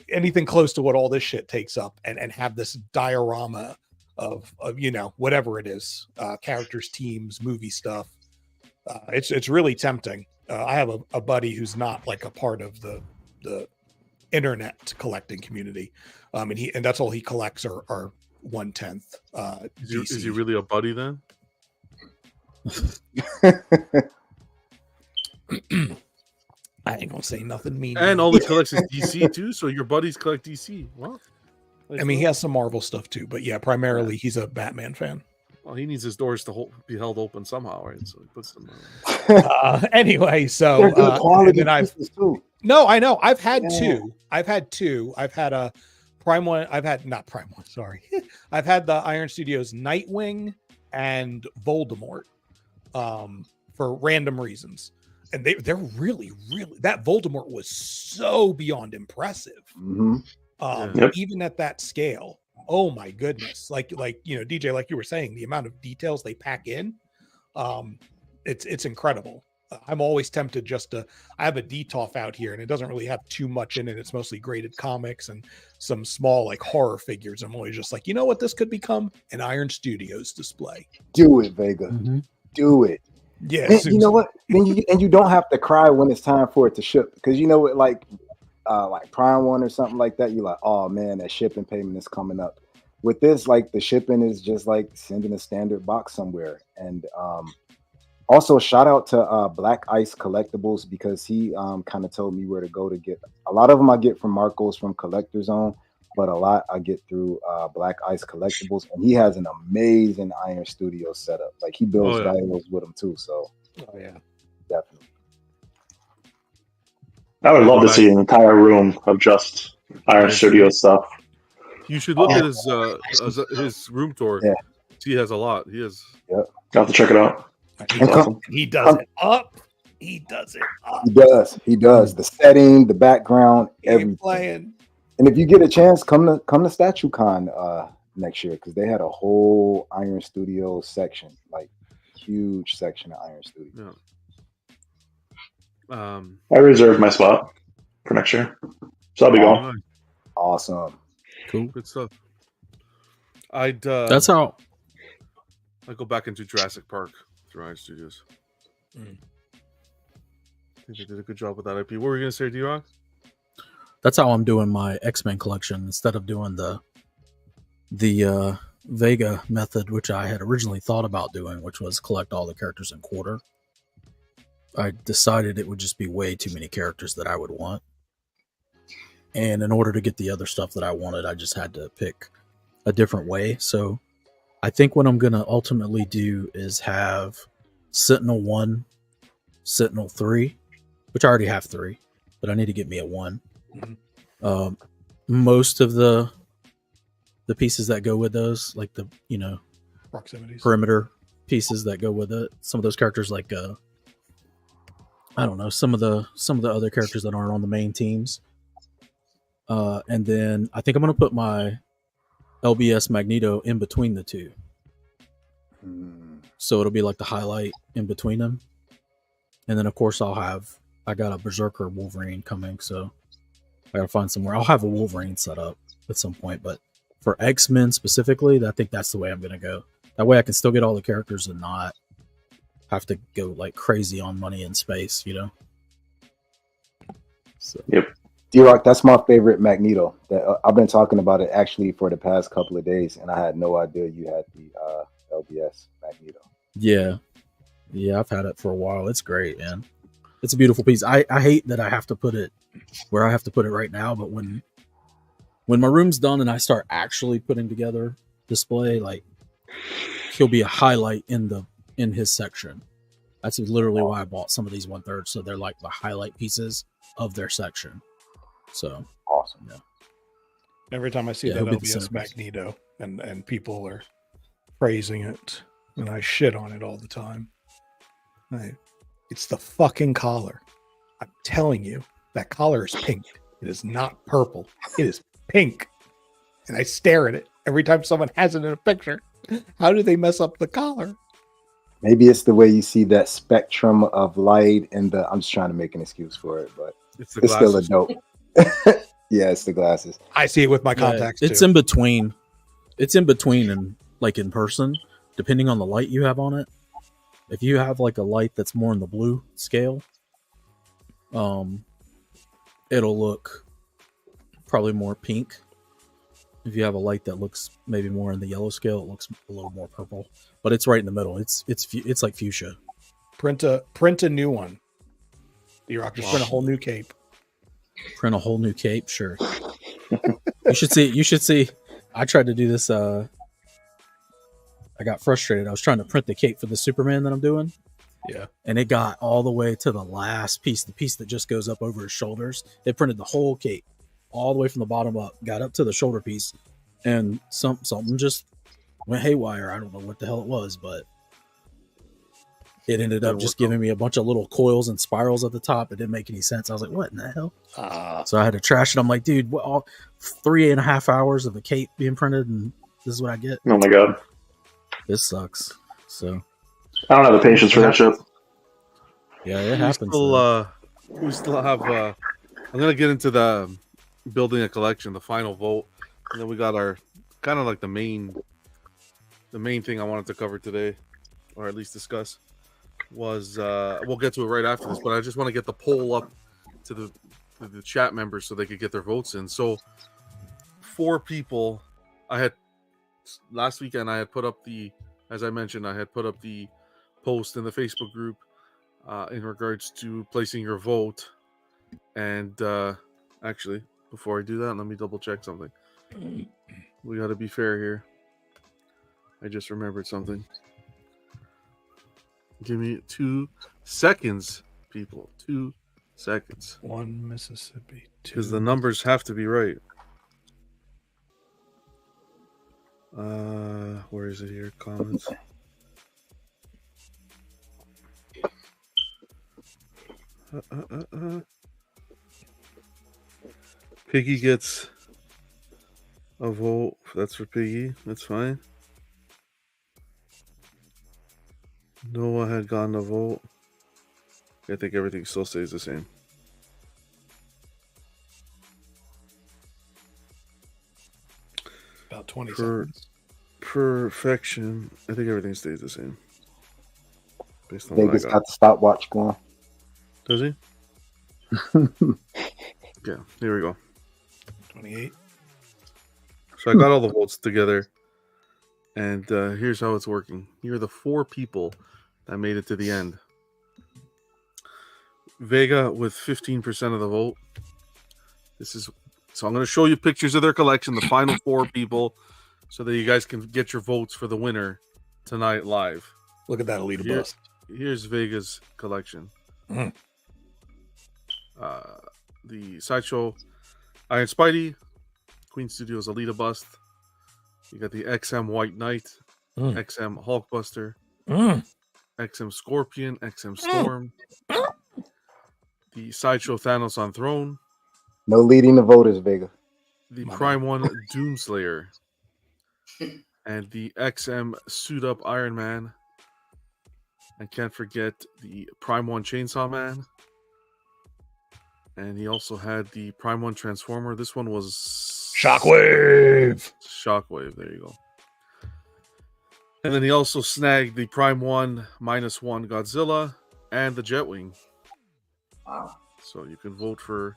anything close to what all this shit takes up, and have this diorama of you know, whatever it is, characters, teams, movie stuff. It's really tempting. I have a buddy who's not like a part of the internet collecting community, and that's all he collects are 1/10 Is he really a buddy then? I ain't gonna say nothing mean. And all he collects is DC too. So your buddies collect DC. What? I mean, he has some Marvel stuff too, but yeah, primarily he's a Batman fan. Well, he needs his doors to be held open somehow, right? So he puts them. Anyway, so They're good quality and then pieces too. No, I know. I've had two. I've had a Prime one. I've had not Prime one. Sorry, I've had the Iron Studios Nightwing and Voldemort, for random reasons, and they're really that Voldemort was so beyond impressive. Mm-hmm. Even at that scale. Oh my goodness! Like you know, DJ, like you were saying, the amount of details they pack in, it's incredible. I'm always tempted just to. I have a DTOF out here, and it doesn't really have too much in it. It's mostly graded comics and some small like horror figures. I'm always just like, you know what, this could become an Iron Studios display. Do it, Vega. Mm-hmm. Do it. Yeah. And you know what? Then you don't have to cry when it's time for it to ship, because you know what, like Prime One or something like that, you're like, oh man, that shipping payment is coming up. With this, like the shipping is just like sending a standard box somewhere. And also shout out to Black Ice Collectibles, because he kind of told me where to go to get a lot of them. I get from Marcos from Collector Zone, but a lot I get through Black Ice Collectibles, and he has an amazing Iron Studio setup. Like he builds dials with them too. So definitely. I would love to see an entire room of just Iron Studio stuff. You should look at his room tour. Yeah. He has a lot. He has. Yep. I'll have to check it out. He does it up. He does it up. He does. The setting, the background, everything. Playing. And if you get a chance, come to StatueCon next year, because they had a whole Iron Studio section, like huge section of Iron Studio. Yeah. I reserved my spot for next year, so I'll be going. Awesome. Cool. Good stuff. I'd. That's how. I go back into Jurassic Park through Iron Studios. I think they did a good job with that IP. What were you gonna say, D-Rock? That's how I'm doing my X-Men collection instead of doing the Vega method, which I had originally thought about doing, which was collect all the characters in quarter. I decided it would just be way too many characters that I would want. And in order to get the other stuff that I wanted, I just had to pick a different way. So I think what I'm going to ultimately do is have Sentinel 1, Sentinel 3, which I already have 3, but I need to get me a 1. Mm-hmm. Most of the pieces that go with those, like the, you know, proximities, perimeter pieces that go with it. Some of those characters, like I don't know, some of the other characters that aren't on the main teams. And then I think I'm going to put my LBS Magneto in between the two. So it'll be like the highlight in between them. And then of course I got a Berserker Wolverine coming, so I gotta find somewhere. I'll have a Wolverine set up. at some point. But for X-Men specifically, I think that's the way I'm going to go. That way I can still get all the characters and not have to go like crazy on money and space, you know? So. Yep. D-Rock, that's my favorite Magneto. That I've been talking about it actually for the past couple of days, and I had no idea you had the LBS Magneto. Yeah. Yeah, I've had it for a while. It's great, man. It's a beautiful piece. I hate that I have to put it where I have to put it right now, but when my room's done and I start actually putting together display, like he'll be a highlight in his section. That's literally why I bought some of these 1/3, so they're like the highlight pieces of their section. So awesome. Yeah. Every time I see that LBS Magneto and people are praising it, and I shit on it all the time. It's the fucking collar. I'm telling you, that collar is pink. It is not purple. It is pink. And I stare at it every time someone has it in a picture. How do they mess up the collar? Maybe it's the way you see that spectrum of light and I'm just trying to make an excuse for it, but it's still a dope. Yeah, it's the glasses. I see it with my contacts. It's in between. It's in between and like in person, depending on the light you have on it. If you have like a light that's more in the blue scale, it'll look probably more pink. If you have a light that looks maybe more in the yellow scale, it looks a little more purple. But it's right in the middle. It's like fuchsia. Print a new one. D-Rock, just print a whole new cape. Print a whole new cape, sure. You should see. I tried to do this. I got frustrated. I was trying to print the cape for the Superman that I'm doing. Yeah. And it got all the way to the last piece, the piece that just goes up over his shoulders. It printed the whole cape all the way from the bottom up, got up to the shoulder piece, and something just went haywire. I don't know what the hell it was, but it ended up just giving me a bunch of little coils and spirals at the top. It didn't make any sense. I was like, what in the hell? So I had to trash it. I'm like, dude, 3.5 hours of a cape being printed, and this is what I get. Oh my god. This sucks. So I don't have the patience for that shit. Yeah, it happens. We still have. I'm gonna get into the building a collection, the final vote, and then we got our kind of like the main thing I wanted to cover today, or at least discuss. Was we'll get to it right after this, but I just want to get the poll up to the chat members so they could get their votes in. So 4 people. I had last weekend. I had put up as I mentioned, I had put up the post in the Facebook group in regards to placing your vote. And actually, before I do that, let me double check something. We got to be fair here. I just remembered something. Give me 2 seconds, people. 2 seconds. 1 Mississippi. 2. Because the numbers have to be right. Where is it here? Comments. Piggy gets a vote. That's for Piggy. That's fine. Noah had gotten a vote. I think everything still stays the same. About 20 seconds. Perfection. I think everything stays the same. Based on Vegas got the stopwatch going. Does he? Yeah, here we go. 28. So I got all the votes together, and here's how it's working. Here are the 4 people that made it to the end. Vega with 15% of the vote. So I'm going to show you pictures of their collection, the final 4 people, so that you guys can get your votes for the winner tonight live. Look at that Alita bust. Here's Vega's collection. Mm. The Sideshow Iron Spidey, Queen Studios Alita bust. You got the XM White Knight, XM Hulkbuster, XM Scorpion, XM Storm, the Sideshow Thanos on Throne. No leading the voters, Vega. The Prime 1 Doomslayer. And the XM Suit Up Iron Man. And can't forget the Prime 1 Chainsaw Man. And he also had the Prime 1 Transformer. This one was Shockwave. Shockwave. There you go. And then he also snagged the Prime 1 -1 Godzilla and the Jetwing. Wow. So you can vote for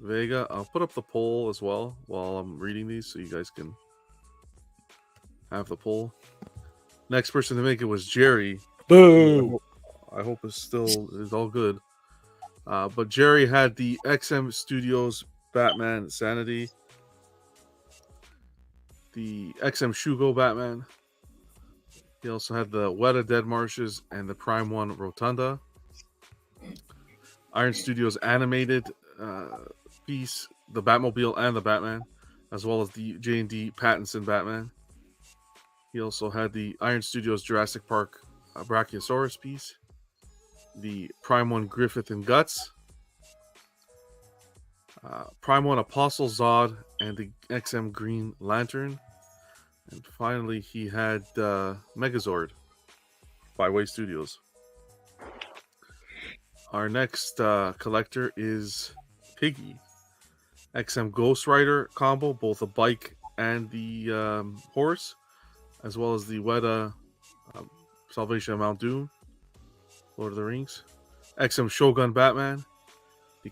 Vega. I'll put up the poll as well while I'm reading these so you guys can have the poll. Next person to make it was Jerry. Boo. I hope it's still is all good. But Jerry had the XM Studios Batman Sanity, the XM Shugo Batman. He also had the Weta Dead Marshes and the Prime 1 Rotunda. Iron Studios animated piece, the Batmobile and the Batman, as well as the J&D Pattinson Batman. He also had the Iron Studios Jurassic Park Brachiosaurus piece, the Prime 1 Griffith and Guts, Prime 1 Apostle Zod, and the XM Green Lantern. And finally, he had Megazord by Way Studios. Our next collector is Piggy. XM Ghost Rider combo, both a bike and the horse, as well as the Weta Salvation of Mount Doom, Lord of the Rings. XM Shogun Batman, the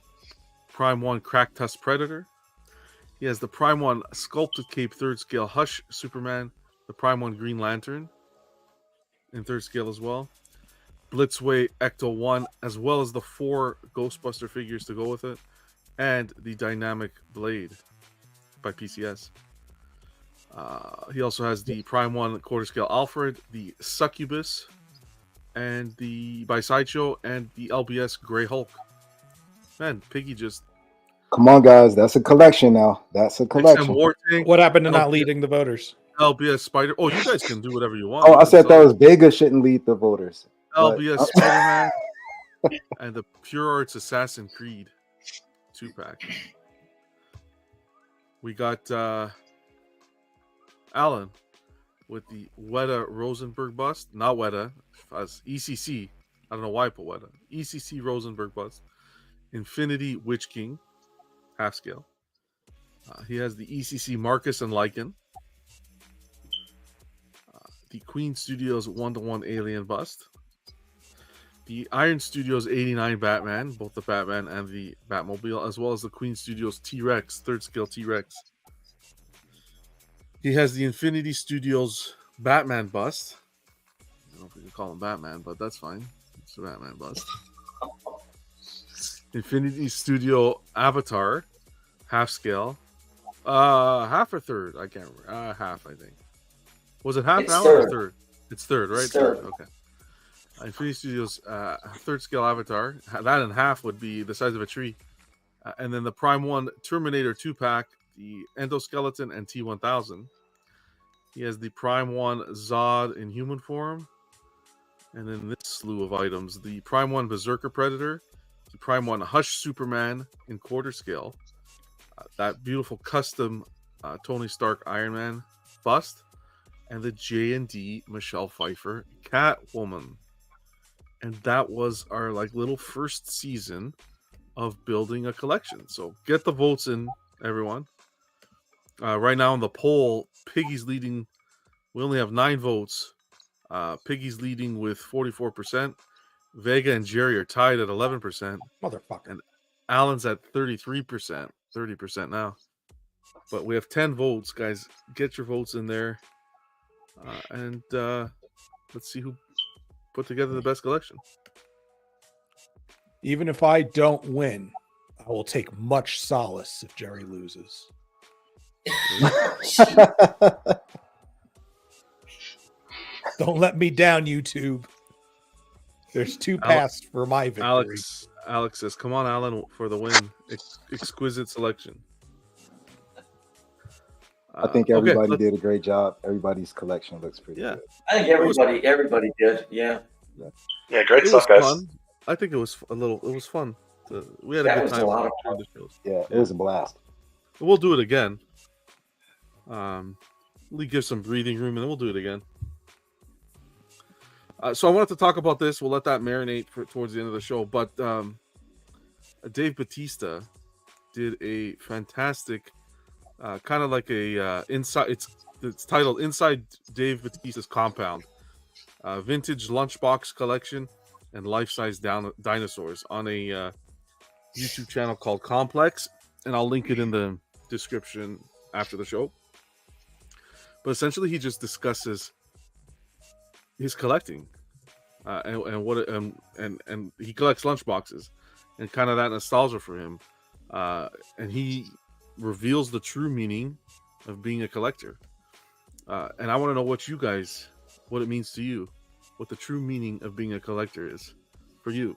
Prime 1 Crack Tusk Predator. He has the Prime 1 Sculpted Cape 3rd Scale Hush Superman, the Prime 1 Green Lantern in 3rd scale as well. Blitzway Ecto 1, as well as the 4 Ghostbuster figures to go with it, and the Dynamic Blade by PCS. He also has the Prime 1 quarter scale Alfred, the Succubus, and the by Sideshow, and the LBS Grey Hulk. Man, Piggy just... Come on, guys. That's a collection now. That's a collection. War Tank, What happened to not leading the voters? LBS Spider... Oh, you guys can do whatever you want. Oh, I said that was Vega shouldn't lead the voters. LBS Spider-Man and the Pure Arts Assassin Creed 2-pack. We got Alan with the Weta Rosenberg bust. Not Weta, as ECC. I don't know why I put Weta. ECC Rosenberg bust. Infinity Witch King, half scale. He has the ECC Marcus and Lycan. The Queen Studios 1-to-1 Alien bust. The Iron Studios 89 Batman, both the Batman and the Batmobile, as well as the Queen Studios T-Rex, 3rd scale T-Rex. He has the Infinity Studios Batman bust. I don't know if we can call him Batman, but that's fine. It's a Batman bust. Infinity Studio Avatar, half scale. Half or third? I can't remember. Half, I think. Was it half It's now third. or third? It's third, right? It's third. Okay. Infinity Studios 3rd scale Avatar. That in half would be the size of a tree. And then the Prime 1 Terminator 2-pack, the Endoskeleton and T-1000. He has the Prime 1 Zod in human form. And then this slew of items. The Prime 1 Berserker Predator. The Prime 1 Hush Superman in quarter scale. That beautiful custom Tony Stark Iron Man bust. And the J&D Michelle Pfeiffer Catwoman. And that was our little first season of building a collection. So get the votes in, everyone. Right now in the poll, Piggy's leading. We only have 9 votes. Piggy's leading with 44%. Vega and Jerry are tied at 11%. Motherfucker. And Alan's at 33%. 30% now. But we have 10 votes, guys. Get your votes in there. And let's see who put together the best collection. Even if I don't win, I will take much solace if Jerry loses. Don't let me down, YouTube. There's 2 paths for my victory. Alex says, "Come on, Alan, for the win! Exquisite selection." I think everybody did a great job. Everybody's collection looks pretty good. I think everybody did. Yeah. Yeah, great It stuff, was guys. fun. I think it was It was fun. We had a That good was a time. lot of on fun. the shows. Yeah, it was a blast. We'll do it again. We give some breathing room, and then we'll do it again. So I wanted to talk about this. We'll let that marinate towards the end of the show. But Dave Batista did a fantastic kind of like a inside. It's titled "Inside Dave Batista's Compound." Vintage lunchbox collection and life-size dinosaurs on a YouTube channel called Complex, and I'll link it in the description after the show. But essentially, he just discusses his collecting, and he collects lunchboxes, and kind of that nostalgia for him, and he reveals the true meaning of being a collector. And I want to know what it means to you, what the true meaning of being a collector is for you.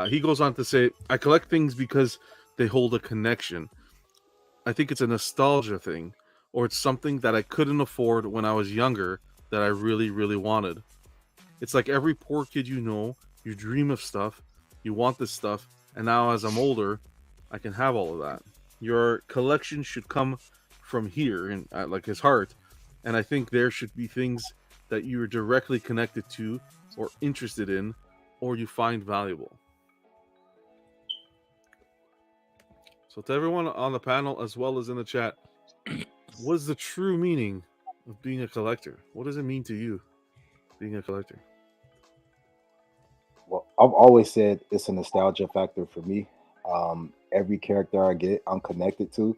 He goes on to say, I collect things because they hold a connection. I think it's a nostalgia thing, or it's something that I couldn't afford when I was younger that I really, really wanted. It's like every poor kid you dream of stuff, you want this stuff, and now as I'm older, I can have all of that. Your collection should come from here, and like his heart, and I think there should be things that you are directly connected to or interested in or you find valuable. So to everyone on the panel as well as in the chat, what is the true meaning of being a collector? What does it mean to you, being a collector? Well, I've always said it's a nostalgia factor for me. Every character I get, I'm connected to.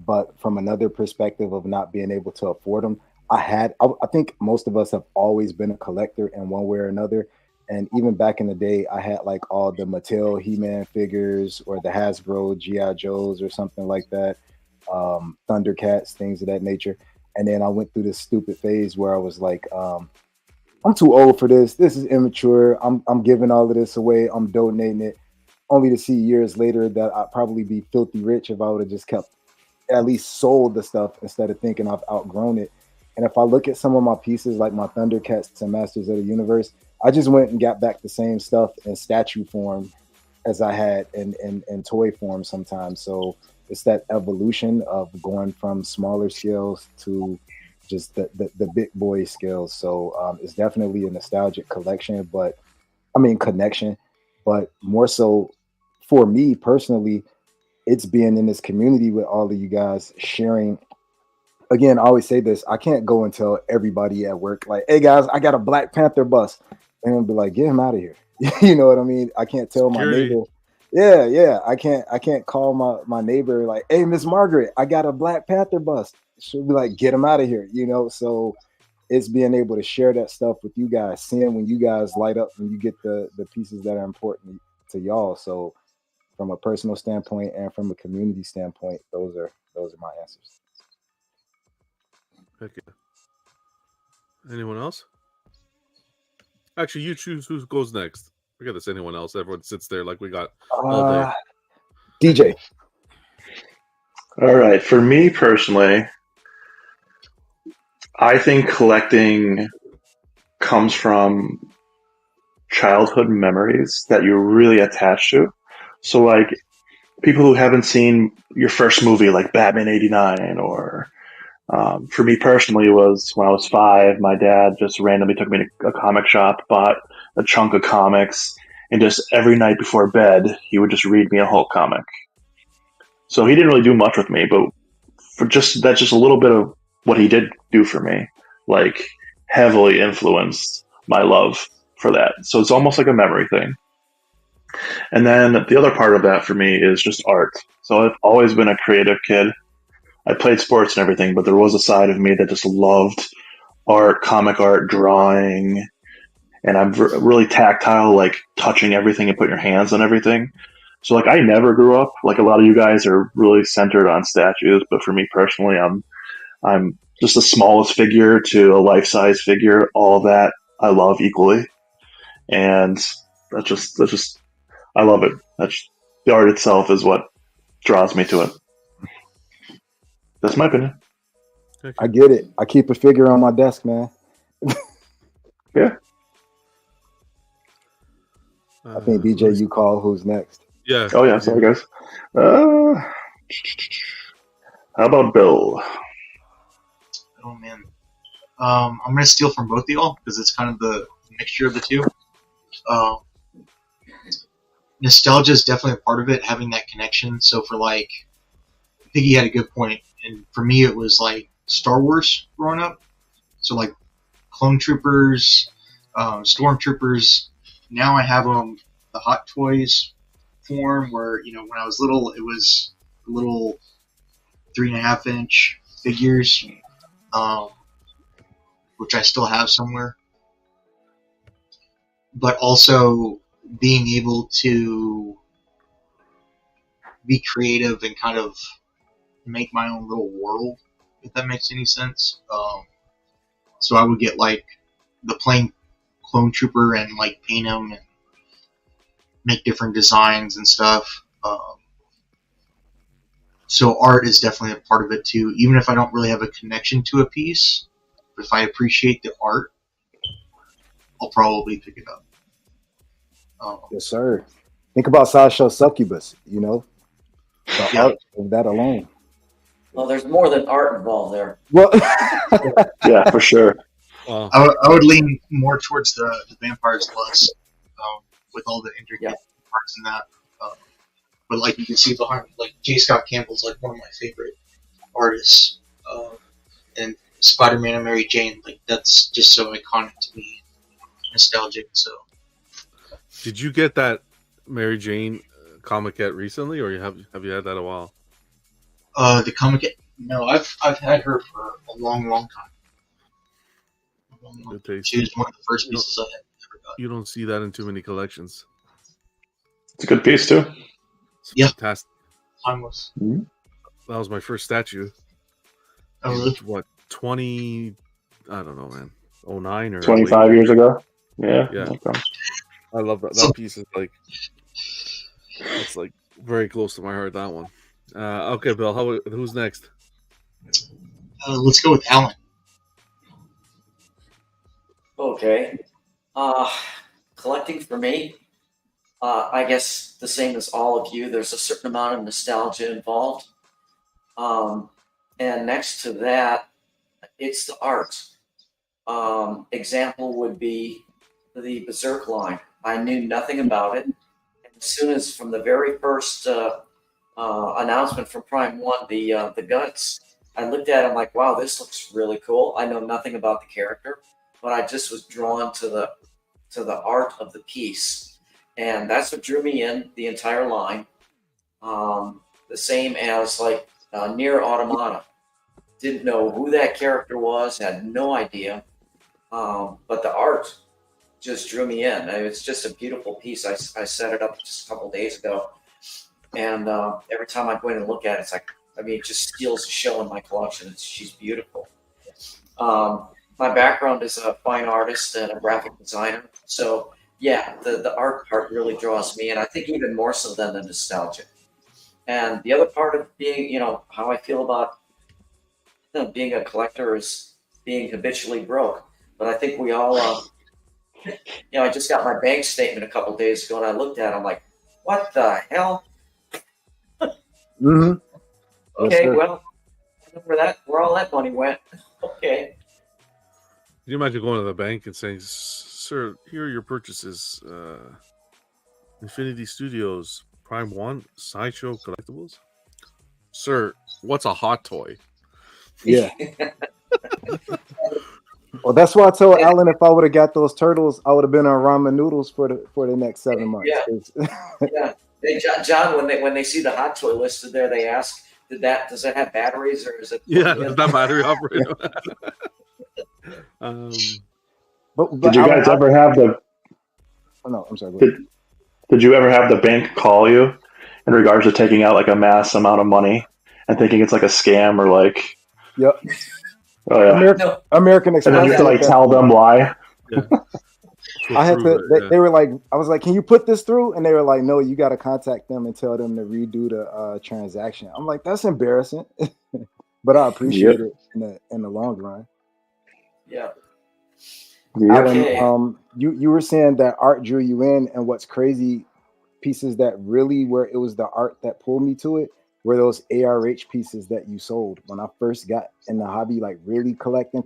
But from another perspective of not being able to afford them, I think most of us have always been a collector in one way or another. And even back in the day, I had like all the Mattel He-Man figures or the Hasbro G.I. Joes or something like that, Thundercats, things of that nature. And then I went through this stupid phase where I was like, I'm too old for this. This is immature. I'm giving all of this away. I'm donating it, only to see years later that I'd probably be filthy rich if I would have just kept, at least sold the stuff instead of thinking I've outgrown it. And if I look at some of my pieces, like my Thundercats and Masters of the Universe, I just went and got back the same stuff in statue form as I had in toy form sometimes. So it's that evolution of going from smaller scales to just the big boy scales. So it's definitely a nostalgic connection, but more so for me personally, it's being in this community with all of you guys sharing. Again, I always say this, I can't go and tell everybody at work, like, hey guys, I got a Black Panther bus. And I'll be like, get him out of here. You know what I mean? I can't tell Security. my neighbor. Yeah. I can't call my neighbor like, hey, Miss Margaret, I got a Black Panther bus. She'll be like, get him out of here, So it's being able to share that stuff with you guys, seeing when you guys light up and you get the pieces that are important to y'all. So from a personal standpoint and from a community standpoint, those are my answers. Heck yeah. Anyone else? Actually, you choose who goes next. Forget this. Anyone else? Everyone sits there like we got all day. DJ. All right. For me personally, I think collecting comes from childhood memories that you're really attached to. So, like, people who haven't seen your first movie, like Batman '89, or for me personally, was when I was 5, my dad just randomly took me to a comic shop, bought a chunk of comics, and just every night before bed, he would just read me a Hulk comic. So he didn't really do much with me, but that's just a little bit of what he did do for me, like heavily influenced my love for that. So it's almost like a memory thing. And then the other part of that for me is just art. So I've always been a creative kid. I played sports and everything, but there was a side of me that just loved art, comic art, drawing, and I'm really tactile, like touching everything and putting your hands on everything. So like I never grew up like a lot of you guys are really centered on statues, but for me personally, I'm just the smallest figure to a life-size figure. All of that I love equally, and that's just I love it. That's the art itself is what draws me to it. That's my opinion. I get it. I keep a figure on my desk, man. Yeah. I think DJ, you call who's next. Yeah. Oh yeah. Sorry guys. How about Bill? Oh man. I'm gonna steal from both of y'all because it's kind of the mixture of the two. Nostalgia is definitely a part of it, having that connection. So for like, Piggy had a good point and for me it was like Star Wars growing up. So like clone troopers, stormtroopers. Now I have them the Hot Toys form, where when I was little it was little 3.5-inch figures, which I still have somewhere. But also being able to be creative and kind of make my own little world, if that makes any sense. So I would get like the plain clone trooper and like paint them and make different designs and stuff. So art is definitely a part of it too. Even if I don't really have a connection to a piece, if I appreciate the art, I'll probably pick it up. Yes, sir. Think about Sideshow Succubus, the art of that alone. Well, there's more than art involved there. Well, Yeah, for sure. Wow. I would lean more towards the Vampire's Lust, with all the intricate parts in that. But like you can see behind, like J. Scott Campbell's like one of my favorite artists, and Spider-Man and Mary Jane, like that's just so iconic to me, nostalgic. So, Did you get that Mary Jane comic yet recently, or have you had that a while? the comic, no, I've had her for a long time. Good taste. She was one of the first pieces I had ever got. You don't see that in too many collections. It's a good piece too. It's Yeah. fantastic. Timeless. That was my first statue. Oh, really? What, 20? I don't know, man. 09 or 25 08. years ago. Yeah. Yeah. Okay. I love that. That piece is like, it's like very close to my heart. That one. Okay, Bill. Who's next? Let's go with Alan. Okay. Collecting for me, I guess the same as all of you. There's a certain amount of nostalgia involved. And next to that, it's the art. Example would be the Berserk line. I knew nothing about it. As soon as from the very first announcement from Prime One, the guts, I looked at it, I'm like, wow, this looks really cool. I know nothing about the character, but I just was drawn to the art of the piece, and that's what drew me in the entire line. The same as like Nier Automata. Didn't know who that character was, had no idea, but the art just drew me in. It's just a beautiful piece. I set it up just a couple days ago, and every time I go in and look at it, it's like, it just steals the show in my collection. She's beautiful. My background is a fine artist and a graphic designer, so yeah, the art part really draws me in. I think even more so than the nostalgia. And the other part of being, how I feel about being a collector is being habitually broke. But I think we all, I just got my bank statement a couple days ago, and I looked at it, I'm like, what the hell? Mm-hmm. Okay, well, I know where all that money went. Okay. Can you imagine going to the bank and saying, "Sir, here are your purchases. Infinity Studios, Prime One, Sideshow Collectibles." Sir, what's a hot toy? Yeah. Well, that's why I told Alan if I would have got those turtles, I would have been on ramen noodles for the next 7 months. Yeah. Yeah. Hey, John, when they see the hot toy listed there, they ask, does that have batteries, or is it? Yeah, is that battery operated? But Did you guys ever have the? Oh, no, I'm sorry. Did you ever have the bank call you in regards to taking out like a mass amount of money and thinking it's like a scam or like? Yep. Oh yeah. American Express. And then you have to like tell them why. Yeah. I had to. They were like, I was like, "Can you put this through?" And they were like, "No, you got to contact them and tell them to redo the transaction." I'm like, "That's embarrassing," but I appreciate it in the long run. Yeah. Alan, you were saying that art drew you in, and what's crazy, pieces that really where it was the art that pulled me to it were those ARH pieces that you sold. When I first got in the hobby, like really collecting,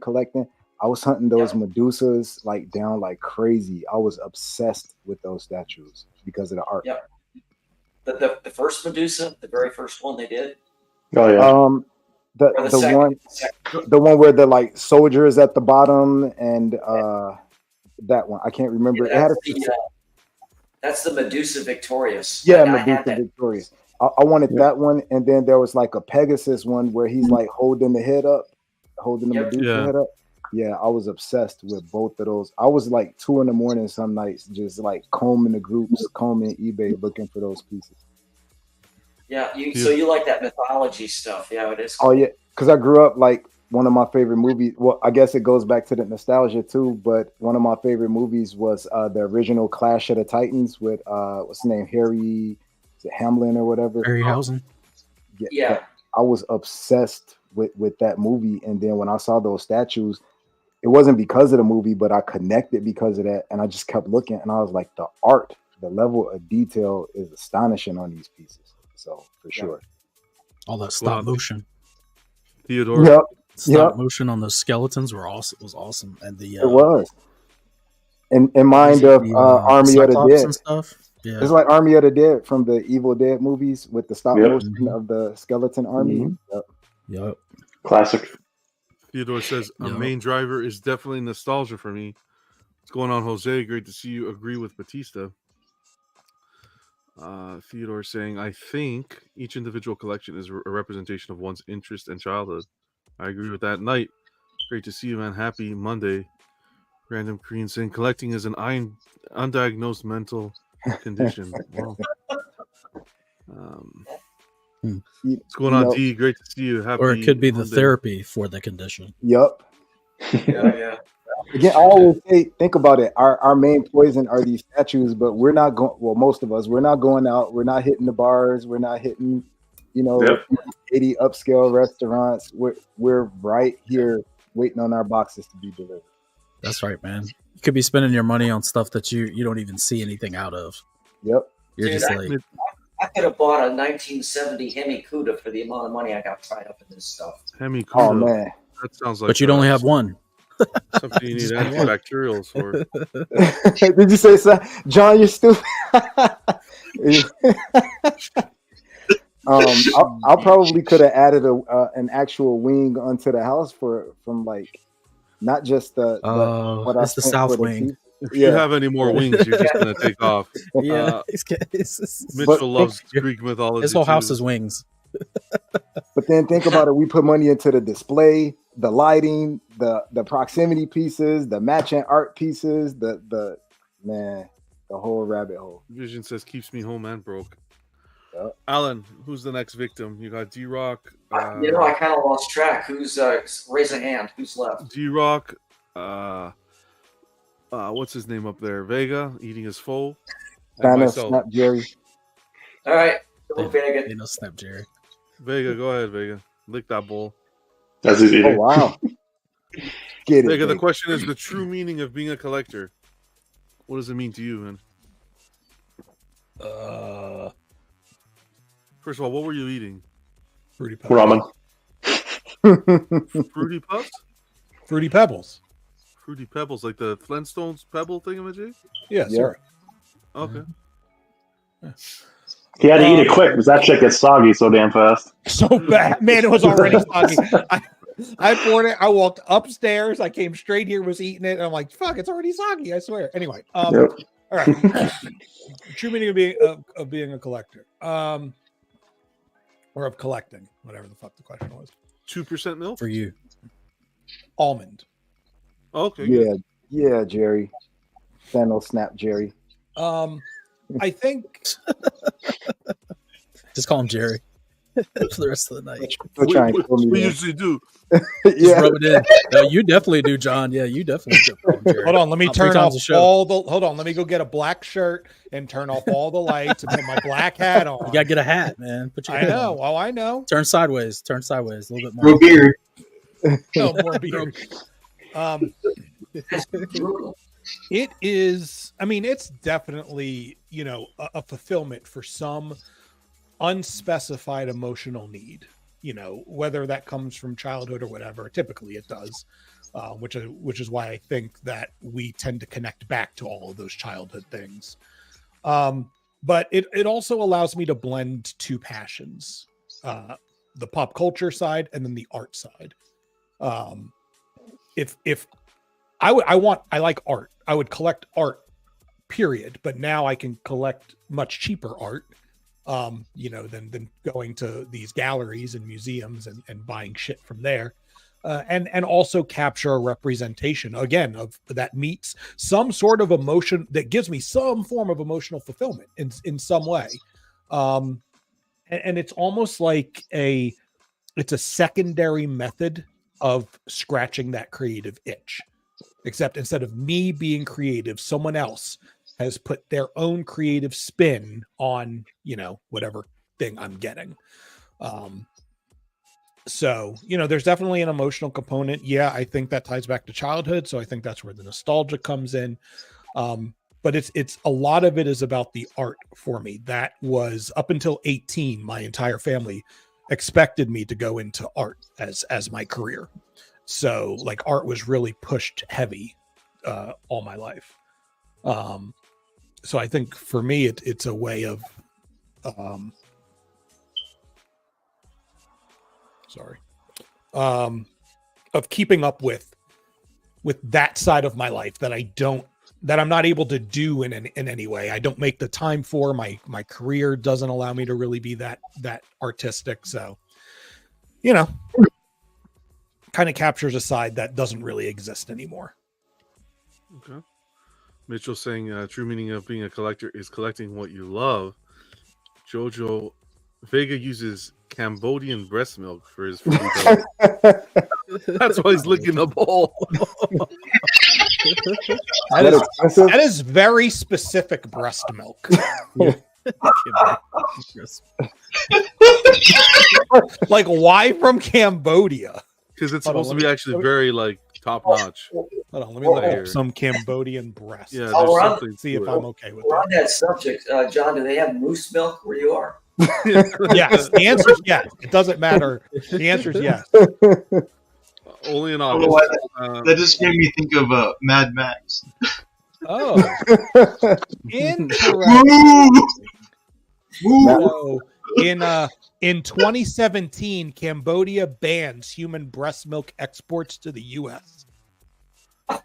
I was hunting those Medusas like down like crazy. I was obsessed with those statues because of the art. Yeah. The first Medusa, the very first one they did. Oh yeah. The Or the one where the like soldier is at the bottom and that one I can't remember. Yeah, It had a that's the Medusa Victorious. yeah, I had Medusa that. Victorious. I wanted Yep. that one, and then there was like a Pegasus one where he's like holding the head up, holding the Yep. Medusa Yeah. head up. Yeah, I was obsessed with both of those. I was like 2 a.m. some nights, just like combing the groups, combing eBay, looking for those pieces. Yeah, so you like that mythology stuff? Yeah, it is. Oh yeah, because I grew up like one of my favorite movies. Well, I guess it goes back to the nostalgia too. But one of my favorite movies was the original Clash of the Titans with what's his name, Harry, is it Hamlin or whatever? Harryhausen. Yeah. I was obsessed with that movie, and then when I saw those statues, it wasn't because of the movie, but I connected because of that, and I just kept looking, and I was like, the art, the level of detail is astonishing on these pieces. So for sure, All that stop motion. Theodore. yep, Stop motion on those skeletons was awesome. And the it was. In mind of Army of the Cyclops Dead and stuff. Yeah. It's like Army of the Dead from the Evil Dead movies with the stop Yep. motion of the skeleton army. Mhm. Yep. Yep. Classic. Theodore says a Yep. main driver is definitely nostalgia for me. What's going on, Jose? Great to see you agree with Batista. Theodore saying, I think each individual collection is a representation of one's interest and childhood. I agree with that. Knight, great to see you, man. Happy Monday. Random Korean saying, collecting is an undiagnosed mental condition. Wow. What's going on, D? Great to see you. Happy Or it could be the Monday. therapy for the condition. Yep. Yeah. Again, I always say, think about it. Our main poison are these statues, but we're not going. Well, most of us, we're not going out. We're not hitting the bars. We're not hitting, Yep. 80 upscale restaurants. We're right here waiting on our boxes to be delivered. That's right, man. You could be spending your money on stuff that you don't even see anything out of. Yep. You're Dude, just like, I could have bought a 1970 Hemi Cuda for the amount of money I got tied up in this stuff. Hemi Oh Kudo. man. That sounds like but you'd only have one. something you need antibacterials for. Did you say so, John? You're stupid. I probably could have added an actual wing onto the house from like not just the what I it's the spent south for the wing. piece. If you have any more wings, you're just gonna take off. Yeah, Mitchell loves Greek mythology. his whole house too. is wings. But then think about it. We put money into the display, the lighting, the proximity pieces, the matching art pieces, the whole rabbit hole. Vision says keeps me home and broke. Yep. Alan, who's the next victim? You got D-Rock. I kind of lost track. Who's raise a hand? Who's left? D-Rock. What's his name up there? Vega eating his foe. And Thanos, myself. Snap Jerry. All right, go Vega. No snap, Jerry. Vega, go ahead, Vega. Lick that bowl. That's his eating. Oh wow. Get it. Vega, the Vega. question is the true meaning of being a collector. What does it mean to you, man? First of all, what were you eating? Fruity Pebbles. Ramen. Fruity Puffs? Fruity Pebbles. Fruity Pebbles, like the Flintstones Pebble thingamajig? Yes, Yeah. sir. Okay. He had to eat it quick because that shit gets soggy so damn fast. So bad, man. It was already soggy. I poured it. I walked upstairs. I came straight here, was eating it. And I'm like, fuck, it's already soggy. I swear. Anyway, Yep. all right. True meaning of being a collector, or of collecting, whatever the fuck the question was. 2% milk? For you. Almond. Okay. good. Yeah, Jerry. Thanos, Snap Jerry. I think Just call him Jerry for the rest of the night. Don't try and kill me We there. usually do. Just Yeah. rub it in. No, you definitely do, John. Yeah, you definitely do. Call him Jerry. hold on, let me About 3 turn times off a show. all the hold on, let me go get a black shirt and turn off all the lights and put my black hat on. You gotta get a hat, man. Put your I hat know. on. Oh, I know. Turn sideways a little bit more. Grow beard. No more beard. It is, I mean, it's definitely, a fulfillment for some unspecified emotional need, whether that comes from childhood or whatever. Typically it does, which is why I think that we tend to connect back to all of those childhood things. But it also allows me to blend two passions the pop culture side and then the art side. If I like art, I would collect art, period. But now I can collect much cheaper art, than going to these galleries and museums and buying shit from there. And also capture a representation again of that meets some sort of emotion that gives me some form of emotional fulfillment in some way. And it's almost like it's a secondary method of scratching that creative itch, except instead of me being creative, someone else has put their own creative spin on, whatever thing I'm getting. So, there's definitely an emotional component. Yeah, I think that ties back to childhood. So I think that's where the nostalgia comes in. But it's a lot of it is about the art for me. That was up until 18, my entire family expected me to go into art as my career. So like art was really pushed heavy all my life. So I think for me, it's a way of, of keeping up with that side of my life that I'm not able to do in any way. I don't make the time for. My career doesn't allow me to really be that artistic. So, kind of captures a side that doesn't really exist anymore. Okay. Mitchell saying true meaning of being a collector is collecting what you love. Jojo Vega uses Cambodian breast milk for his food. That's why he's licking the bowl. That is very specific breast milk. Like, why from Cambodia? Because it's supposed to be actually very top notch. Hold on, let me look up some Cambodian breast. Yeah, see if I'm okay with we're on that subject. John, do they have moose milk where you are? Yes, the answer is yes. It doesn't matter. The answer is yes. Only in I don't know August. why that just made me think of Mad Max. Oh, interesting. So, in 2017, Cambodia bans human breast milk exports to the U.S.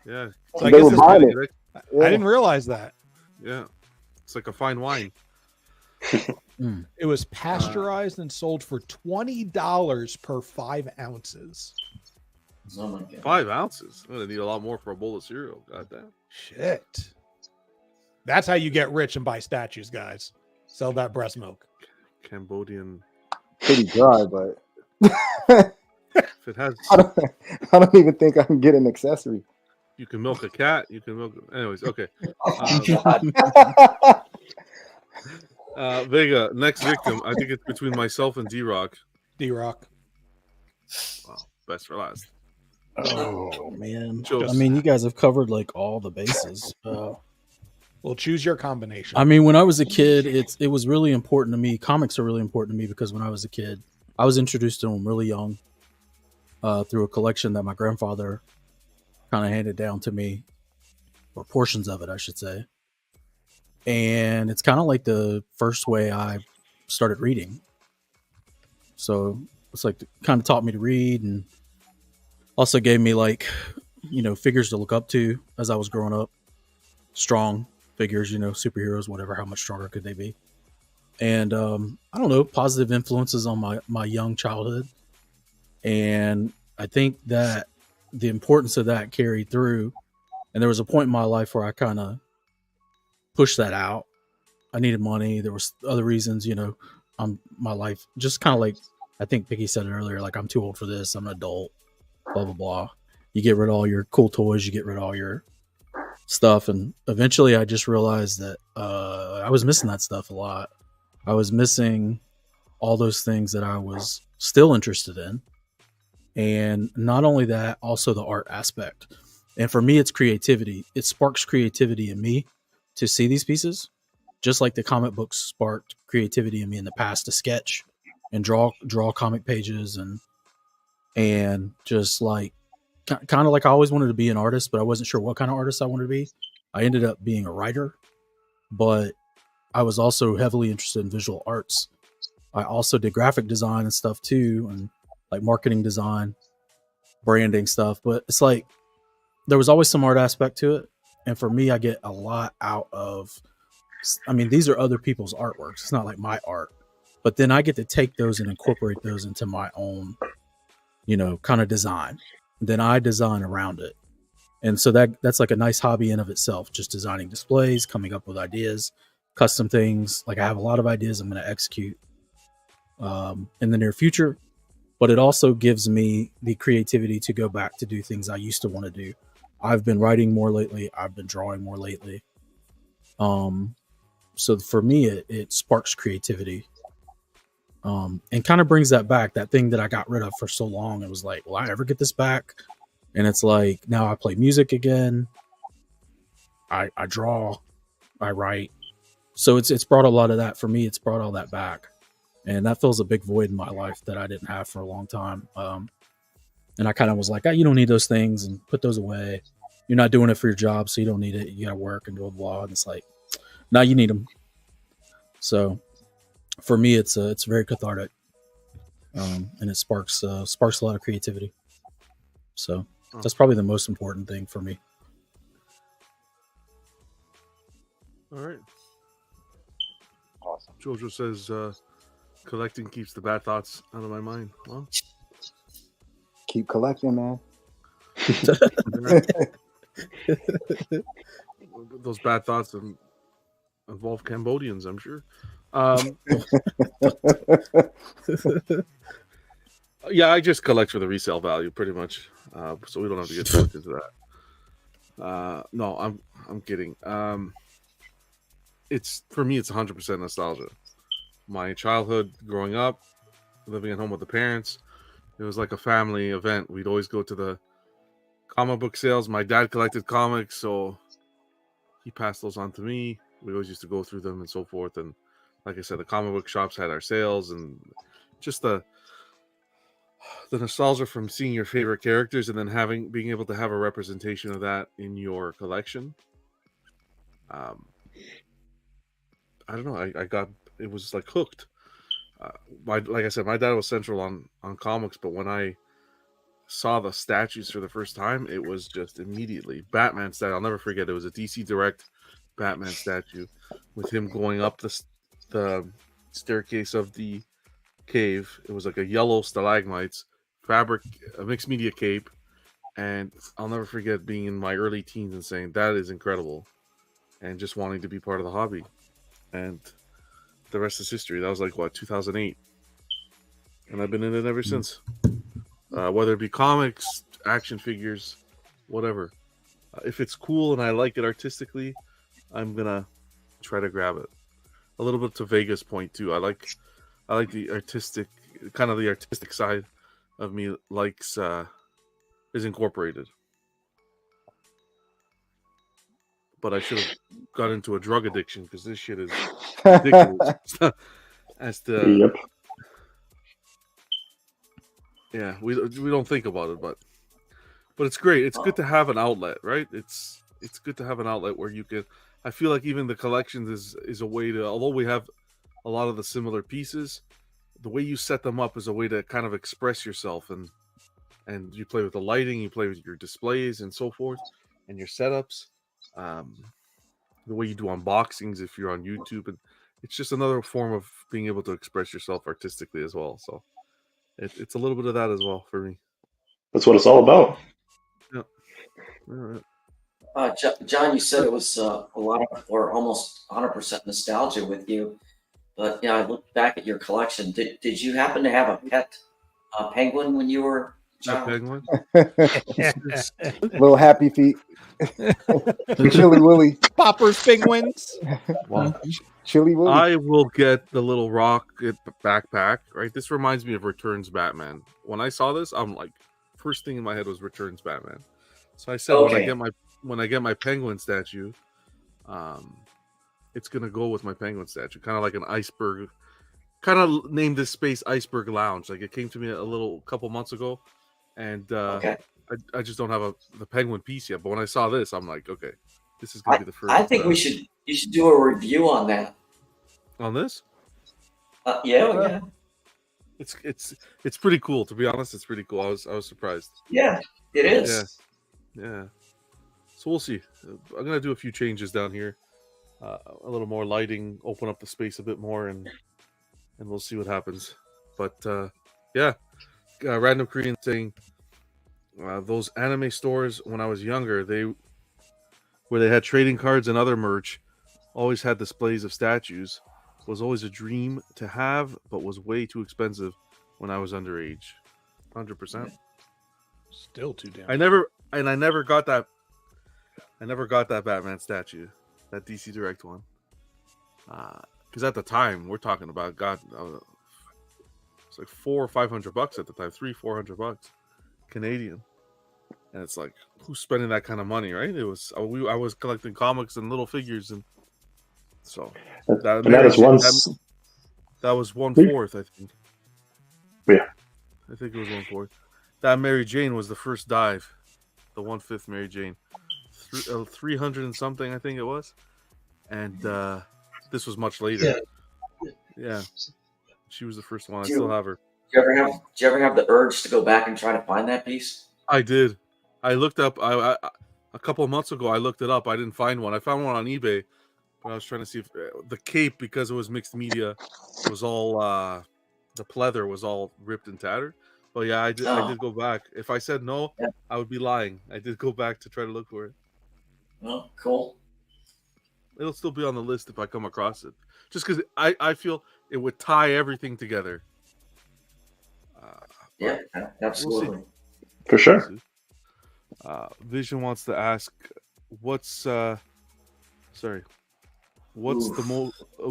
Yeah. So I They guess were buying it. I didn't realize that. Yeah. It's like a fine wine. It was pasteurized and sold for $20 per 5 ounces. Oh my God. 5 ounces. I'm gonna need a lot more for a bowl of cereal. Goddamn. Shit. That's how you get rich and buy statues, guys. Sell that breast milk. Cambodian. Pretty dry, but If it has, I don't even think I can get an accessory. you can milk a cat. You can milk. Anyways, okay. Vega, next victim. I think it's between myself and D-Rock. D-Rock. Wow, best for last. Oh man! Jokes. I mean, you guys have covered like all the bases. Well, choose your combination. I mean, when I was a kid, it was really important to me. Comics are really important to me because when I was a kid, I was introduced to them really young through a collection that my grandfather kind of handed down to me, or portions of it, I should say. And it's kind of like the first way I started reading. So it's like kind of taught me to read and also gave me figures to look up to as I was growing up. Strong figures, superheroes, whatever, how much stronger could they be? And I don't know, positive influences on my young childhood. And I think that the importance of that carried through. And there was a point in my life where I kind of pushed that out. I needed money. There was other reasons, my life just kind of like, I think Vicky said it earlier, like I'm too old for this. I'm an adult, blah, blah, blah. You get rid of all your cool toys. You get rid of all your stuff. And eventually I just realized that I was missing that stuff a lot. I was missing all those things that I was still interested in. And not only that, also the art aspect. And for me, it's creativity. It sparks creativity in me to see these pieces, just like the comic books sparked creativity in me in the past to sketch and draw comic pages and just like kind of like I always wanted to be an artist, but I wasn't sure what kind of artist I wanted to be. I ended up being a writer, but I was also heavily interested in visual arts. I also did graphic design and stuff too, and like marketing design, branding stuff. But it's like there was always some art aspect to it. And for me, I get a lot out of, I mean, these are other people's artworks. It's not like my art, but then I get to take those and incorporate those into my own, kind of design. Then I design around it. And so that's like a nice hobby in of itself, just designing displays, coming up with ideas, custom things. Like I have a lot of ideas I'm going to execute in the near future, but it also gives me the creativity to go back to do things I used to want to do. I've been writing more lately. I've been drawing more lately. So for me, it sparks creativity, and kind of brings that back, that thing that I got rid of for so long. It was like, will I ever get this back? And it's like, now I play music again. I draw, I write. So it's brought a lot of that for me. It's brought all that back. And that fills a big void in my life that I didn't have for a long time. And I kind of was like, you don't need those things and put those away. You're not doing it for your job, so you don't need it. You got to work and blah, blah. And it's like, now you need them. So for me, it's very cathartic. And it sparks a lot of creativity. So that's probably the most important thing for me. All right. Awesome. Jojo says, collecting keeps the bad thoughts out of my mind. Well, Keep collecting, man. those bad thoughts involve Cambodians, I'm sure. Yeah, I just collect for the resale value, pretty much. So we don't have to get too much into that. No, I'm kidding. It's for me, it's 100% nostalgia. My childhood, growing up, living at home with the parents, it was like a family event. We'd always go to the comic book sales. My dad collected comics, so he passed those on to me. We always used to go through them and so forth. And like I said, the comic book shops had our sales, and just the nostalgia from seeing your favorite characters and then being able to have a representation of that in your collection. I don't know. I got, it was like hooked. Like I said, my dad was central on comics, but when I saw the statues for the first time, it was just immediately Batman statue. I'll never forget. It was a DC Direct Batman statue with him going up the staircase of the cave. It was like a yellow stalagmites, fabric, a mixed media cape, and I'll never forget being in my early teens and saying that is incredible, and just wanting to be part of the hobby. And the rest is history. That was like 2008, and I've been in it ever since. Whether it be comics, action figures, whatever. If it's cool and I like it artistically, I'm gonna try to grab it. A little bit to Vega's point too. I like the artistic, kind of the artistic side of me is incorporated. But I should have got into a drug addiction because this shit is ridiculous. Yep. Yeah, we don't think about it, but it's great. It's good to have an outlet, right? It's good to have an outlet where you can. I feel like even the collections is a way to, although we have a lot of the similar pieces, the way you set them up is a way to kind of express yourself, and you play with the lighting, you play with your displays and so forth, and your setups. The way you do unboxings if you're on YouTube, and it's just another form of being able to express yourself artistically as well. So it's a little bit of that as well for me. That's what it's all about. Yeah. All right. John, you said it was a lot of, or almost 100% nostalgia with you. But yeah, I looked back at your collection. Did you happen to have a pet penguin when you were a child? Penguin. Little happy feet. Chili Willy. Poppers penguins. Wow. Chili Willy. I will get the little rocket backpack, right? This reminds me of Returns Batman. When I saw this, I'm like, first thing in my head was Returns Batman. So I said, Okay. when I get my penguin statue, it's gonna go with my penguin statue, kind of like an iceberg. Kind of named this space Iceberg Lounge. Like, it came to me a couple months ago, and Okay. I just don't have the penguin piece yet. But when I saw this, I'm like, okay, this is gonna be the first. I think you should do a review on that. On this. Yeah. It's pretty cool, to be honest. It's pretty cool. I was surprised. Yeah, it is. Yeah. So we'll see. I'm gonna do a few changes down here, a little more lighting, open up the space a bit more, and we'll see what happens. But yeah, Random Korean saying those anime stores when I was younger, where they had trading cards and other merch, always had displays of statues. Was always a dream to have, but was way too expensive when I was underage. 100%. Still too damn. I never got that. I never got that Batman statue, that DC Direct one. Because at the time we're talking about, it's like $400 or $500 at the time, $300-400 Canadian, and it's like, who's spending that kind of money, right? It was I was collecting comics and little figures, and so that was 1/4, I think. Yeah, I think it was 1/4. That Mary Jane was the first dive, the 1/5 Mary Jane, 300 and something, I think it was, and this was much later. Yeah, she was the first one. I still have her. Did you ever have the urge to go back and try to find that piece? I did. I looked up. I a couple of months ago, I looked it up. I didn't find one. I found one on eBay, but I was trying to see if the cape, because it was mixed media, was all the pleather was all ripped and tattered. But yeah, I did go back. If I said no, I would be lying. I did go back to try to look for it. Oh, cool. It'll still be on the list if I come across it. Just because I feel it would tie everything together. Yeah, absolutely. We'll for sure. Vision wants to ask, what's the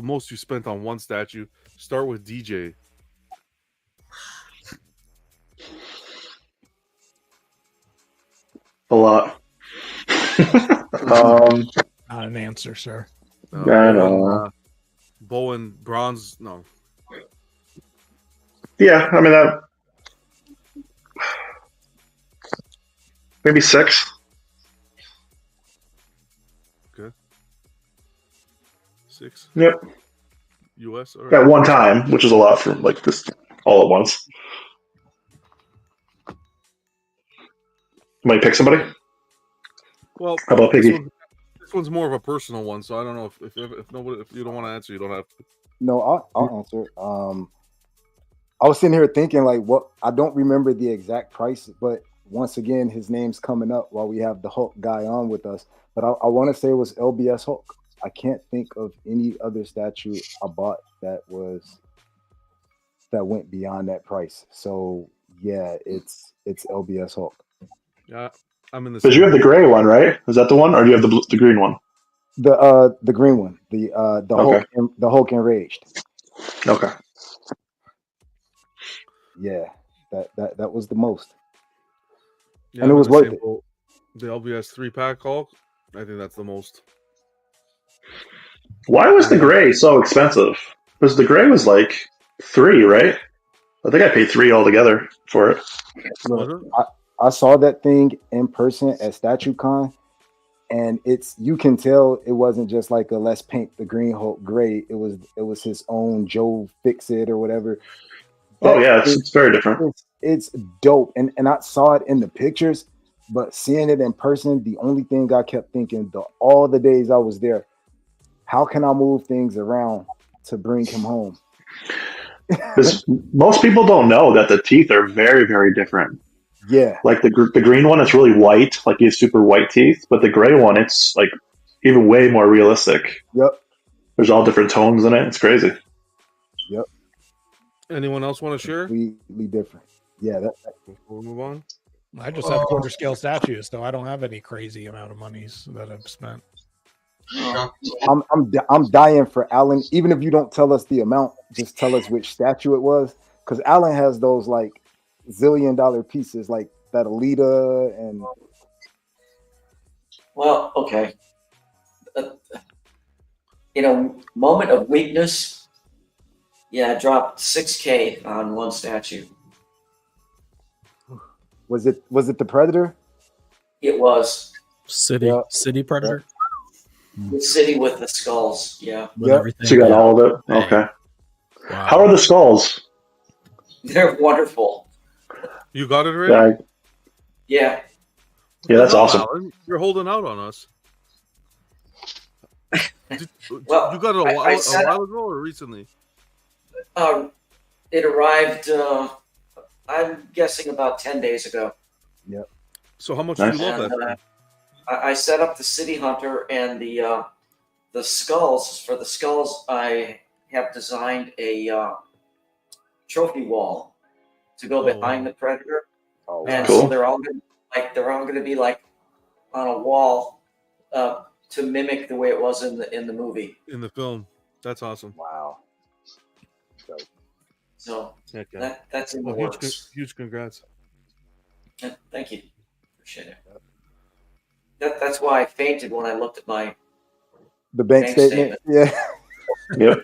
most you spent on one statue? Start with DJ. A lot. Not an answer, sir. I don't know. Bowen bronze, no. Yeah, I mean that. Maybe 6. Okay. 6. Yep. US or At one time, which is a lot for like this all at once. Might pick somebody. Well, how about Piggy? This one's more of a personal one, so I don't know if you don't want to answer, you don't have to. No, I'll answer. I was sitting here thinking, like, what? I don't remember the exact price, but once again, his name's coming up while we have the Hulk guy on with us. But I want to say it was LBS Hulk. I can't think of any other statue I bought that went beyond that price. So yeah, it's LBS Hulk. Yeah, I'm in the. Because you have the gray one, right? Is that the one, or do you have the green one? The green one, the okay. Hulk, the Hulk Enraged. Okay. Yeah, that was the most. Yeah, and it was worth it. The LBS 3-pack Hulk, I think that's the most. Why was the gray so expensive? Because the gray was like $3, right? I think I paid $3 altogether for it. Look, I saw that thing in person at StatueCon, and you can tell it wasn't just like a let's paint the Green Hulk gray. It was his own Joe Fix-It or whatever. It's very different. It's dope, and I saw it in the pictures, but seeing it in person, the only thing I kept thinking all the days I was there, how can I move things around to bring him home? Because most people don't know that the teeth are very, very different. Yeah, like the green one, it's really white, like he has super white teeth, but the gray one, it's like even way more realistic. Yep. There's all different tones in it. It's crazy. Yep. Anyone else want to share? Completely different. Yeah. Before we move on, I just have quarter scale statues, so I don't have any crazy amount of monies that I've spent. I'm dying for Alan. Even if you don't tell us the amount, just tell us which statue it was, because Alan has those like $zillion pieces, like that Alita and. Well, okay. Moment of weakness. Yeah, I dropped $6,000 on one statue. Was it the Predator? It was City Predator. The city with the skulls. Yeah. With everything. So you got all of it. Okay. Wow. How are the skulls? They're wonderful. You got it already? Yeah. Yeah, that's awesome. Alan, you're holding out on us. Well, you got it a while ago or recently? It arrived, I'm guessing about 10 days ago. Yep. So how much Nice. do you love And, that? I set up the City Hunter and the skulls. For the skulls, I have designed a trophy wall to go behind the Predator. Oh, And Cool. so they're all going to be like on a wall to mimic the way it was in the movie. In the film. That's awesome. wow. So, So Heck yeah. that's in the Well, works. huge congrats. Yeah, thank you. Appreciate it. That's why I fainted when I looked at my the bank statement. Yeah. Yep.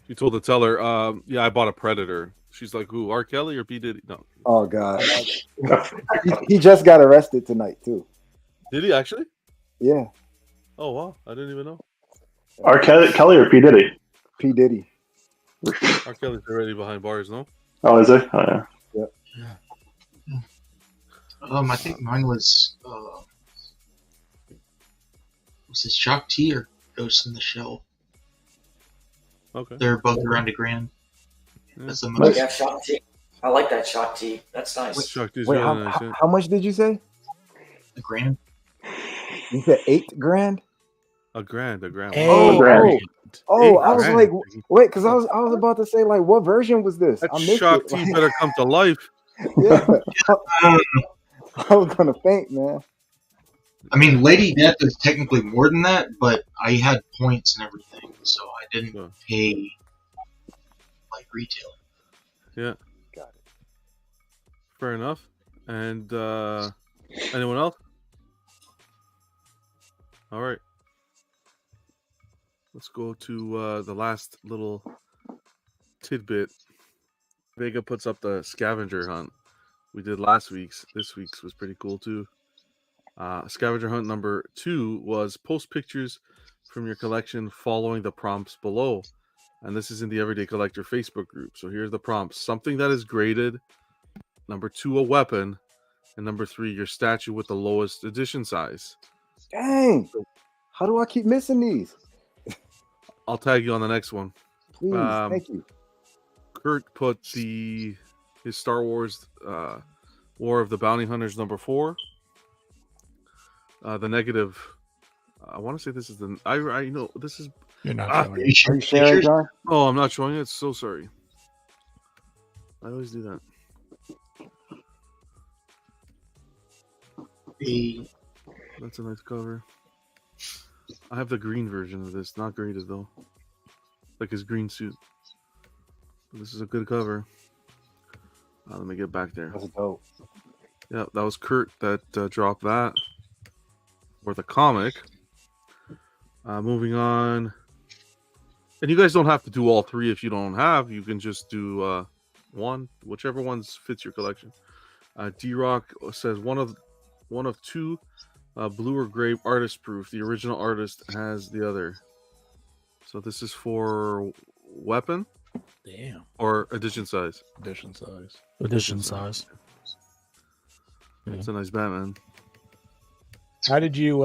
You told the teller, yeah, I bought a Predator. She's like, who, R. Kelly or P. Diddy? No. Oh God. he just got arrested tonight too. Did he actually? Yeah. Oh, wow. I didn't even know. R. Kelly or P. Diddy? P. Diddy. R. Kelly's already behind bars, no? Oh, is it? Oh, yeah. I think mine was it Shock T or Ghost in the Shell? Okay. They're both around $1,000. Yeah. That's the most. Yeah, Shock T. I like that Shock T. That's nice. Shock T's Wait, really nice, yeah. how much did you say? $1,000. You said $8,000. A grand. Oh, grand. Oh, I was grand. like, wait, because I was about to say, like, what version was this? That I missed Shock it. T better come to life. Yeah. I was gonna faint, man. I mean, Lady Death is technically more than that, but I had points and everything, so I didn't Yeah. pay like retail. Yeah. Got it. Fair enough. And anyone else? All right. Let's go to the last little tidbit. Vega puts up the scavenger hunt. We did last week's. This week's was pretty cool too. Scavenger hunt number 2 was post pictures from your collection following the prompts below. And this is in the Everyday Collector Facebook group. So here's the prompts. Something that is graded. Number 2, a weapon. And number 3, your statue with the lowest edition size. Dang. How do I keep missing these? I'll tag you on the next one. Please, thank you. Kurt put his Star Wars War of the Bounty Hunters number 4. The negative. I want to say this is the. I know this is. You're not Ah, showing Are it. you sharing, John? Oh, I'm not showing it. So sorry. I always do that. That's a nice cover. I have the green version of this, not graded though. Like his green suit. This is a good cover. Let me get back there. That's dope. Yeah, that was Kurt that dropped that for the comic. Moving on. And you guys don't have to do all 3 if you don't have. You can just do one, whichever ones fits your collection. D-Rock says one of 2 blue or gray artist proof. The original artist has the other. So this is for weapon Damn. or edition size. Edition size. Edition size. It's a nice Batman. How'd you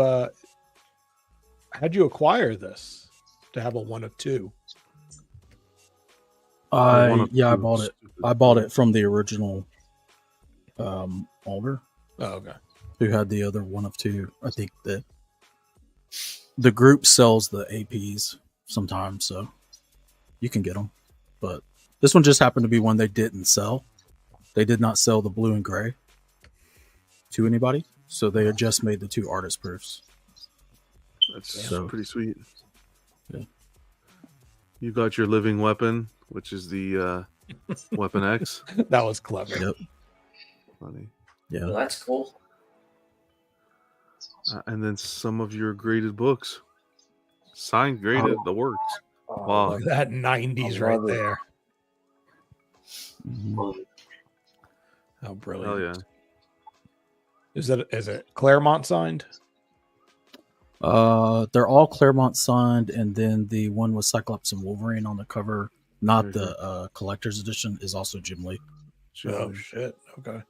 acquire this to have a 1 of 2? One of I 2. bought it. I bought it from the original owner Oh, okay. who had the other 1 of 2. I think that the group sells the APs sometimes, so you can get them. But this one just happened to be one they didn't sell. They did not sell the blue and gray to anybody, so they had just made the 2 artist proofs. That's So- pretty sweet. Yeah. You got your living weapon, which is the Weapon X. That was clever. Yep. Funny. Yeah. Well, that's cool. And then some of your graded books. Signed, graded, the works. Oh, Wow. Look at that 90s I right love it. there. Mhm. How brilliant. Hell yeah. Is it Claremont signed? They're all Claremont signed, and then the one with Cyclops and Wolverine on the cover, not the collector's edition, is also Jim Lee. Oh shit! Okay.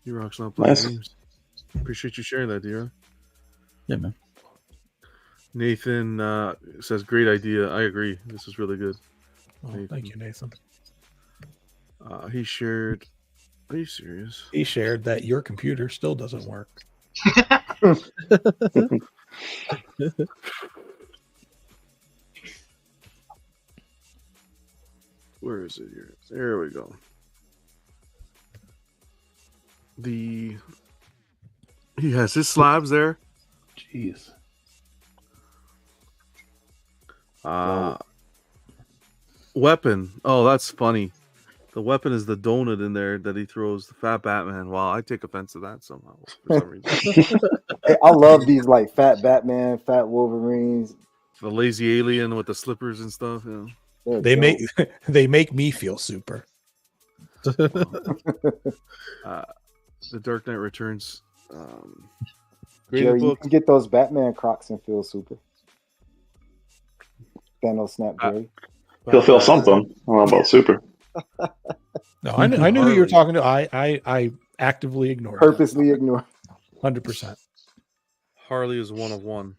D-Rock's not playing Nice. games. Appreciate you sharing that, D-Rock. Yeah, man. Nathan says, great idea. I agree. This is really good. Oh, thank you, Nathan. He shared. Are you serious? He shared that your computer still doesn't work. Where is it here? There we go. He has his slabs there. Jeez. Weapon. Oh, that's funny. The weapon is the donut in there that he throws the fat Batman. Wow, I take offense to that somehow for some reason. Hey, I love these like fat Batman, fat Wolverines. The lazy alien with the slippers and stuff. You know. They make me feel super. The Dark Knight Returns. Jerry, you book. can get those Batman Crocs and feel super. Thanos snap, Jerry. He'll feel something. I don't know about super. No, I knew who you were talking to. I actively ignored. Purposely ignored. 100%. Harley is one of one.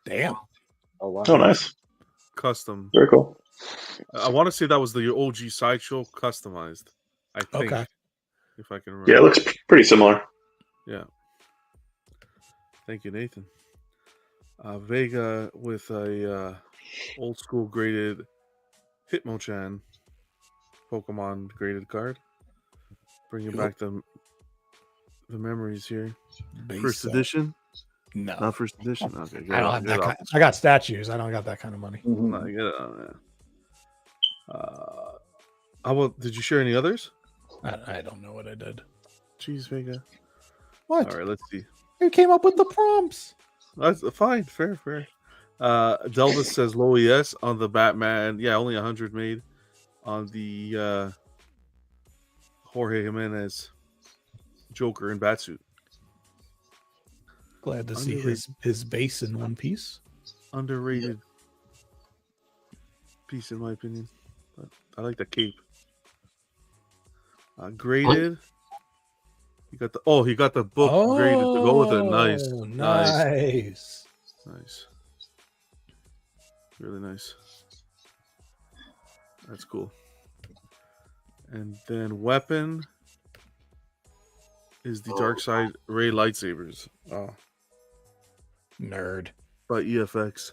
Damn. Oh wow. Oh, nice. Custom. Very cool. I want to say that was the OG Sideshow customized. I think. Okay. If I can remember. Yeah, it looks pretty similar. Yeah. Thank you, Nathan. Vega with a old school graded Hitmonchan Pokemon graded card. Bringing back the memories here. First edition? No, not first edition. Okay, I don't have that kind. I got statues. I don't got that kind of money. No, get it on there. How about? Did you share any others? I don't know what I did. Jeez, Vega. What? All right, let's see. Who came up with the prompts? That's fine, fair. Delvis says low ES on the Batman. Yeah, only 100 made on the Jorge Jimenez Joker in Batsuit. Glad to see his base in one piece. Underrated piece, in my opinion. But I like the cape. Graded. He got the book graded to go with it. Nice. Really nice. That's cool. And then weapon is the Dark Side Ray lightsabers. Nerd. By EFX.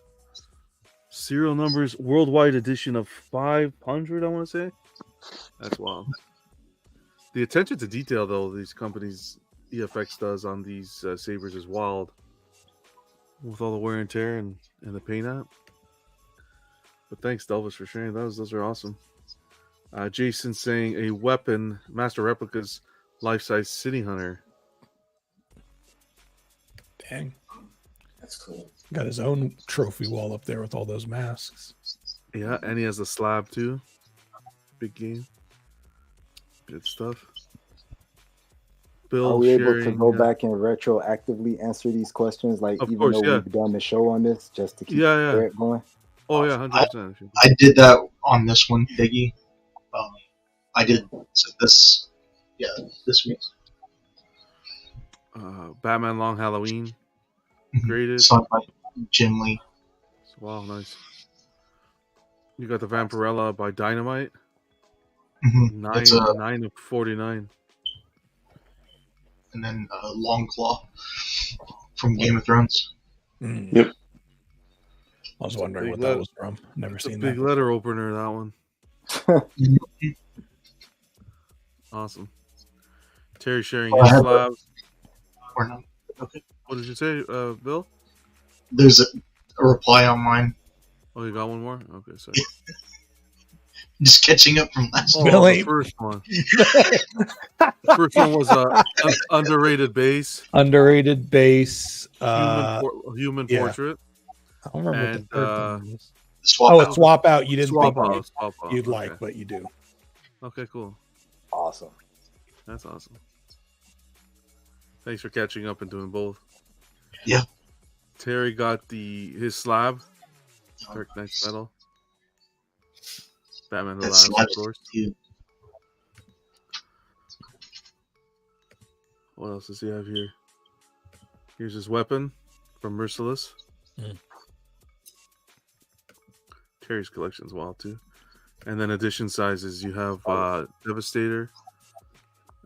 Serial numbers, worldwide edition of 500, I want to say. That's wild. The attention to detail, though, these companies EFX does on these sabers is wild. With all the wear and tear and the paint app. But thanks, Delvis, for sharing those. Those are awesome. Jason saying a weapon, Master Replicas, life-size City Hunter. Dang. That's cool. Got his own trophy wall up there with all those masks. Yeah, and he has a slab, too. Big game. Good stuff. Bill, are we able to go back and retroactively answer these questions? Like, even though we've done the show on this, just to keep it going? Oh, yeah, 100%. I did that on this one, Biggie. I did this week. Batman Long Halloween. Graded. Signed by Jim Lee. Wow, nice. You got the Vampirella by Dynamite. Mm-hmm. 9 of 49. And then Long Claw from Game of Thrones. Yep. I was wondering what that was from. Never seen that. Big letter opener, that one. Awesome. Terry sharing his slabs. Or no. Okay. What did you say, Bill? There's a reply on mine. Oh, you got one more? Okay, sorry. Just catching up from last week. The first one. The first one was underrated base. Underrated base. Human portrait. I don't remember what the third one was. Swap out. You didn't swap think out. You'd like, but you do. Okay, cool. Awesome. That's awesome. Thanks for catching up and doing both. Yeah. Terry got his slab, Dark Knight's Metal. Batman Who That's Laughs, of course. too. What else does he have here? Here's his weapon from Merciless. Mm. Terry's collection's wild too. And then edition sizes, you have Devastator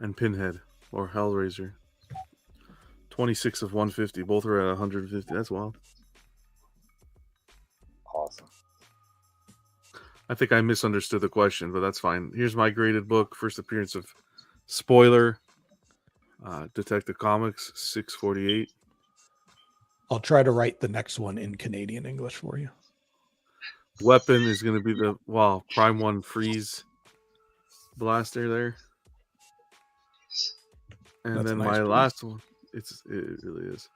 and Pinhead or Hellraiser. 26 of 150. Both are at 150. That's wild. Awesome. I think I misunderstood the question, but that's fine. Here's my graded book. First appearance of Spoiler. Detective Comics, 648. I'll try to write the next one in Canadian English for you. Weapon is going to be the Prime 1 Freeze blaster there. And That's then a nice my piece. last one, it really is.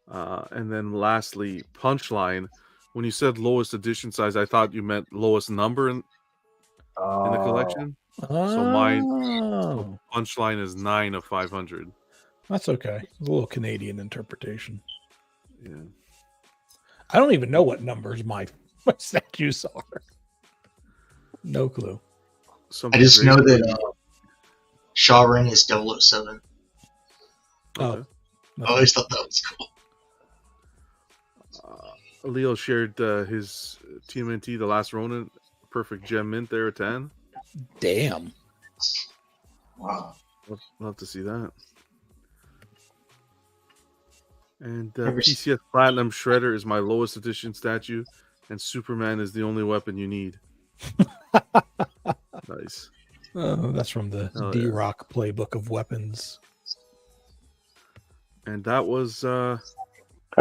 And then lastly, Punchline. When you said lowest edition size, I thought you meant lowest number in the collection. So mine Punchline is 9 of 500. That's okay. A little Canadian interpretation. Yeah. I don't even know what numbers my statues are. No clue. I just know that Shawrin is 007. Okay. I always thought that was cool. Leo shared his TMNT, The Last Ronin, perfect gem mint there at 10. Damn. Wow. Love to see that. And PCS Platinum Shredder is my lowest edition statue, and Superman is the only weapon you need. Nice. That's from the D-Rock playbook of weapons. And that was... I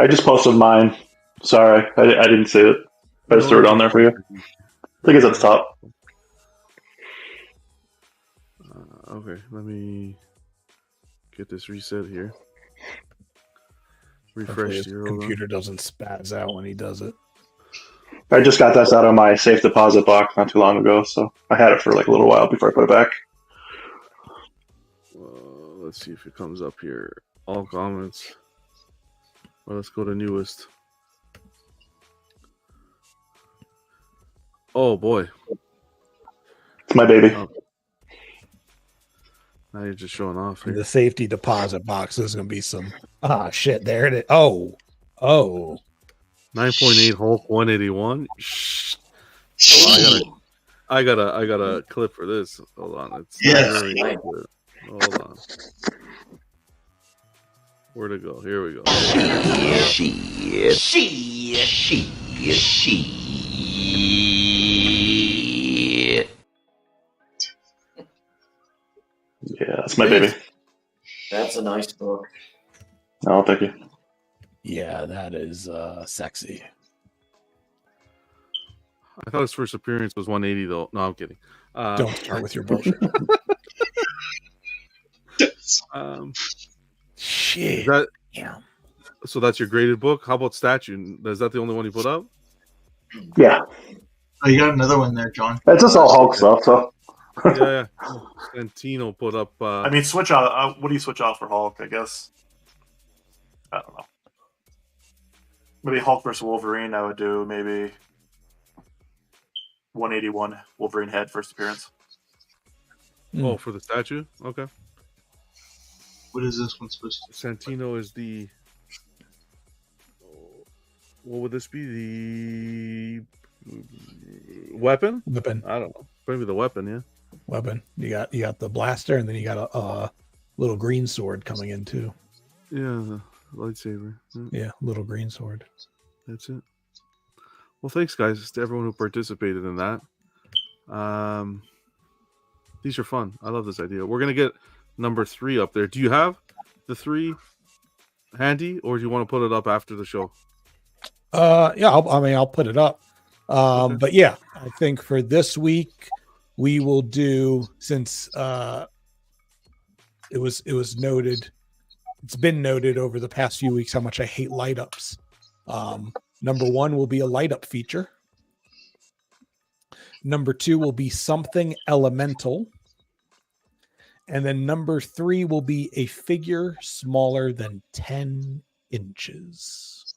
just posted mine. Sorry, I didn't see it. I just threw it on there for you. I think it's at the top. Okay, let me get this reset here. Refresh His your computer doesn't spaz out when he does it. I just got this out of my safe deposit box not too long ago, so I had it for like a little while before I put it back. Let's see if it comes up here. All comments. Well, let's go to newest. Oh boy, it's my baby. Oh. Now you're just showing off here. The safety deposit box is going to be some. Shit! There it is. Oh. 9.8 Hulk 181. Oh, I got a clip for this. Hold on. It's very good. Hold on. Where'd it go? Here we go. Yeah, that's my baby. That's a nice book. Oh, thank you. Yeah, that is sexy. I thought his first appearance was 180 though. No, I'm kidding. Don't start with your bullshit. Shit. Yeah. So that's your graded book. How about statue? Is that the only one you put up? Yeah. Oh, you got another one there, John. It's just all Hulk stuff, so. Yeah. Santino put up. I mean, switch out. What do you switch out for Hulk? I guess. I don't know. Maybe Hulk versus Wolverine. I would do maybe 181 Wolverine head first appearance. Oh, for the statue? Okay. What is this one supposed to be? Santino is the. What would this be? The weapon? Weapon. I don't know. Maybe the weapon, yeah. Weapon. You got the blaster, and then you got a little green sword coming in too. Yeah, the lightsaber. Yeah, little green sword. That's it. Well, thanks, guys, to everyone who participated in that. These are fun. I love this idea. We're gonna get number 3 up there. Do you have the 3 handy, or do you want to put it up after the show? Yeah, I'll put it up. Okay. But yeah, I think for this week we will do, since it was noted, it's been noted over the past few weeks how much I hate light ups. Number 1 will be a light up feature. Number 2 will be something elemental. And then number 3 will be a figure smaller than 10 inches.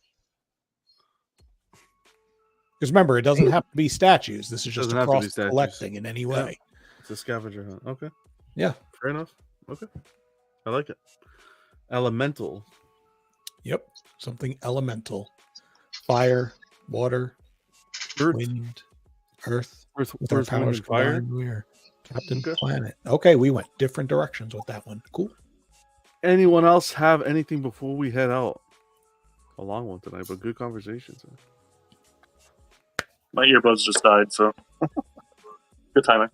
Because remember, it doesn't have to be statues. This is just Doesn't have to be across statues. collecting in any Yeah. way. It's a scavenger hunt. Okay. Yeah. Fair enough. Okay. I like it. Elemental. Yep. Something elemental. Fire, water, Earth. wind, earth. Earth, With our Earth, Wind, powers and Fire. combined, we are Captain Okay. Planet. Okay, we went different directions with that one. Cool. Anyone else have anything before we head out? A long one tonight, but good conversations. My earbuds just died, so good timing.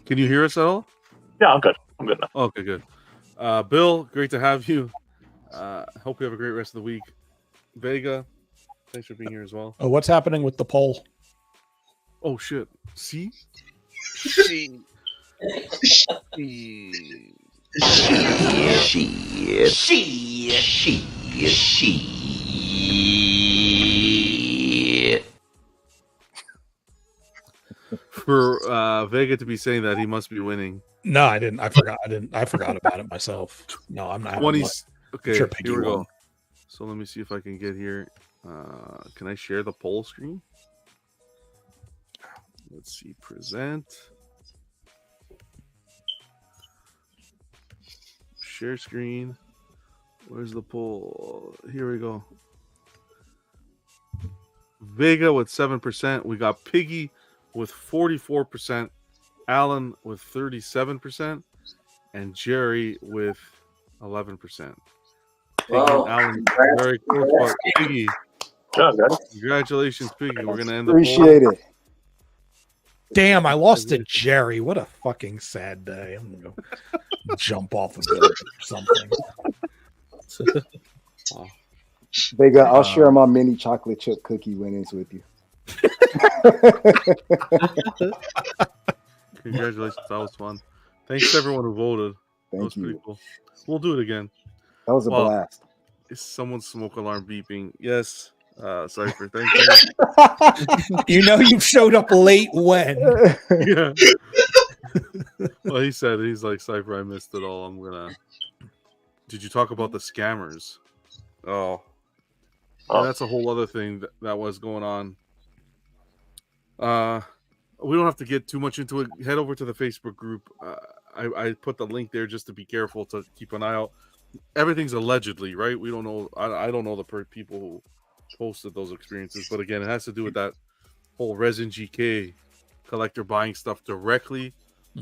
Can you hear us at all? Yeah, I'm good. I'm good now. Okay, good. Bill, great to have you. Hope you have a great rest of the week. Vega, thanks for being here as well. Oh, what's happening with the poll? Oh shit. See? For Vega to be saying that, he must be winning. No, I didn't. I forgot. I forgot about it myself. No, I'm not. 20. Okay, sure Peggy here we won. go. So let me see if I can get here. Can I share the poll screen? Let's see. Present. Share screen. Where's the poll? Here we go. Vega with 7%. We got Piggy with 44%. Alan with 37%. And Jerry with 11%. Piggy Wow. and Alan very close, but Piggy. Good, guys. Congratulations, Piggy. We're gonna end Appreciate it. Damn, I lost to Jerry. What a fucking sad day. I'm gonna go jump off a building or something. Vega, I'll share my mini chocolate chip cookie winnings with you. Congratulations, that was fun. Thanks to everyone who voted. That was Thank pretty you. cool. We'll do it again. That was a Well, blast. Is someone's smoke alarm beeping? Yes, Cypher. Thank you. You know you showed up late when. Yeah. Well, he said he's like Cypher. I missed it all. I'm gonna. Did you talk about the scammers? Oh, yeah, that's a whole other thing that was going on. We don't have to get too much into it. Head over to the Facebook group. I put the link there just to be careful to keep an eye out. Everything's allegedly, right? We don't know. I don't know the people who posted those experiences, but again, it has to do with that whole Resin GK collector buying stuff directly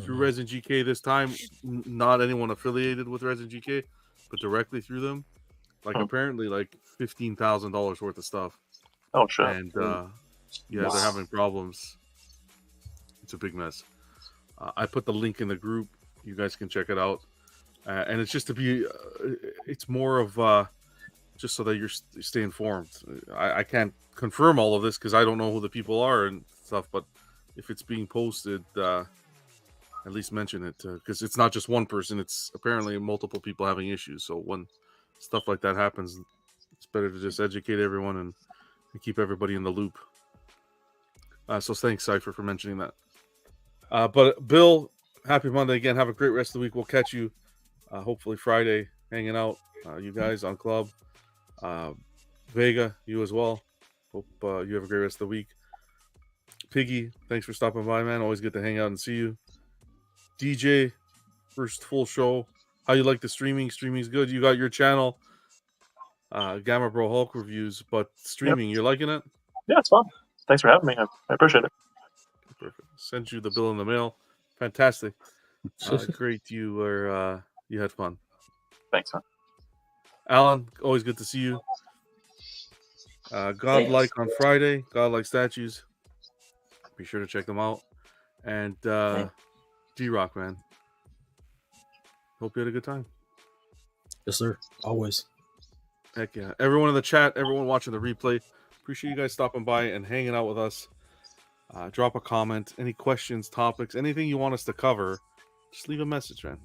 through Resin GK this time. Not anyone affiliated with Resin GK, but directly through them. Like apparently, like $15,000 worth of stuff. Oh shit! And yeah, they're having problems. It's a big mess. I put the link in the group. You guys can check it out. And it's just to be, it's more of just so that you stay informed. I can't confirm all of this because I don't know who the people are and stuff. But if it's being posted, at least mention it because it's not just one person. It's apparently multiple people having issues. So when stuff like that happens, it's better to just educate everyone and keep everybody in the loop. So thanks, Cypher, for mentioning that. But Bill, happy Monday again. Have a great rest of the week. We'll catch you hopefully Friday hanging out. You guys on club. Vega, you as well. Hope you have a great rest of the week. Piggy, thanks for stopping by, man. Always good to hang out and see you. DJ, first full show. How you like the streaming? Streaming's good. You got your channel, Gamma Bro Hulk reviews, but streaming, You're liking it? Yeah, it's fun. Thanks for having me. I appreciate it. Perfect. Sent you the bill in the mail. Fantastic. Great. You had fun. Thanks, man. Alan, always good to see you. Godlike on Friday. Godlike statues. Be sure to check them out. And D-Rock, man. Hope you had a good time. Yes, sir. Always. Heck yeah. Everyone in the chat, everyone watching the replay, appreciate you guys stopping by and hanging out with us. Drop a comment, any questions, topics, anything you want us to cover, just leave a message, man.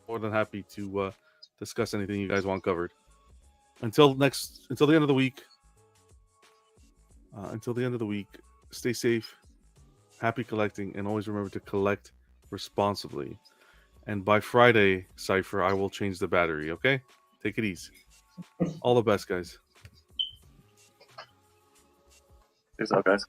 More than happy to discuss anything you guys want covered. Until the end of the week. Stay safe, happy collecting, and always remember to collect responsibly. And by Friday, Cypher, I will change the battery, okay? Take it easy. All the best, guys. Peace out, guys.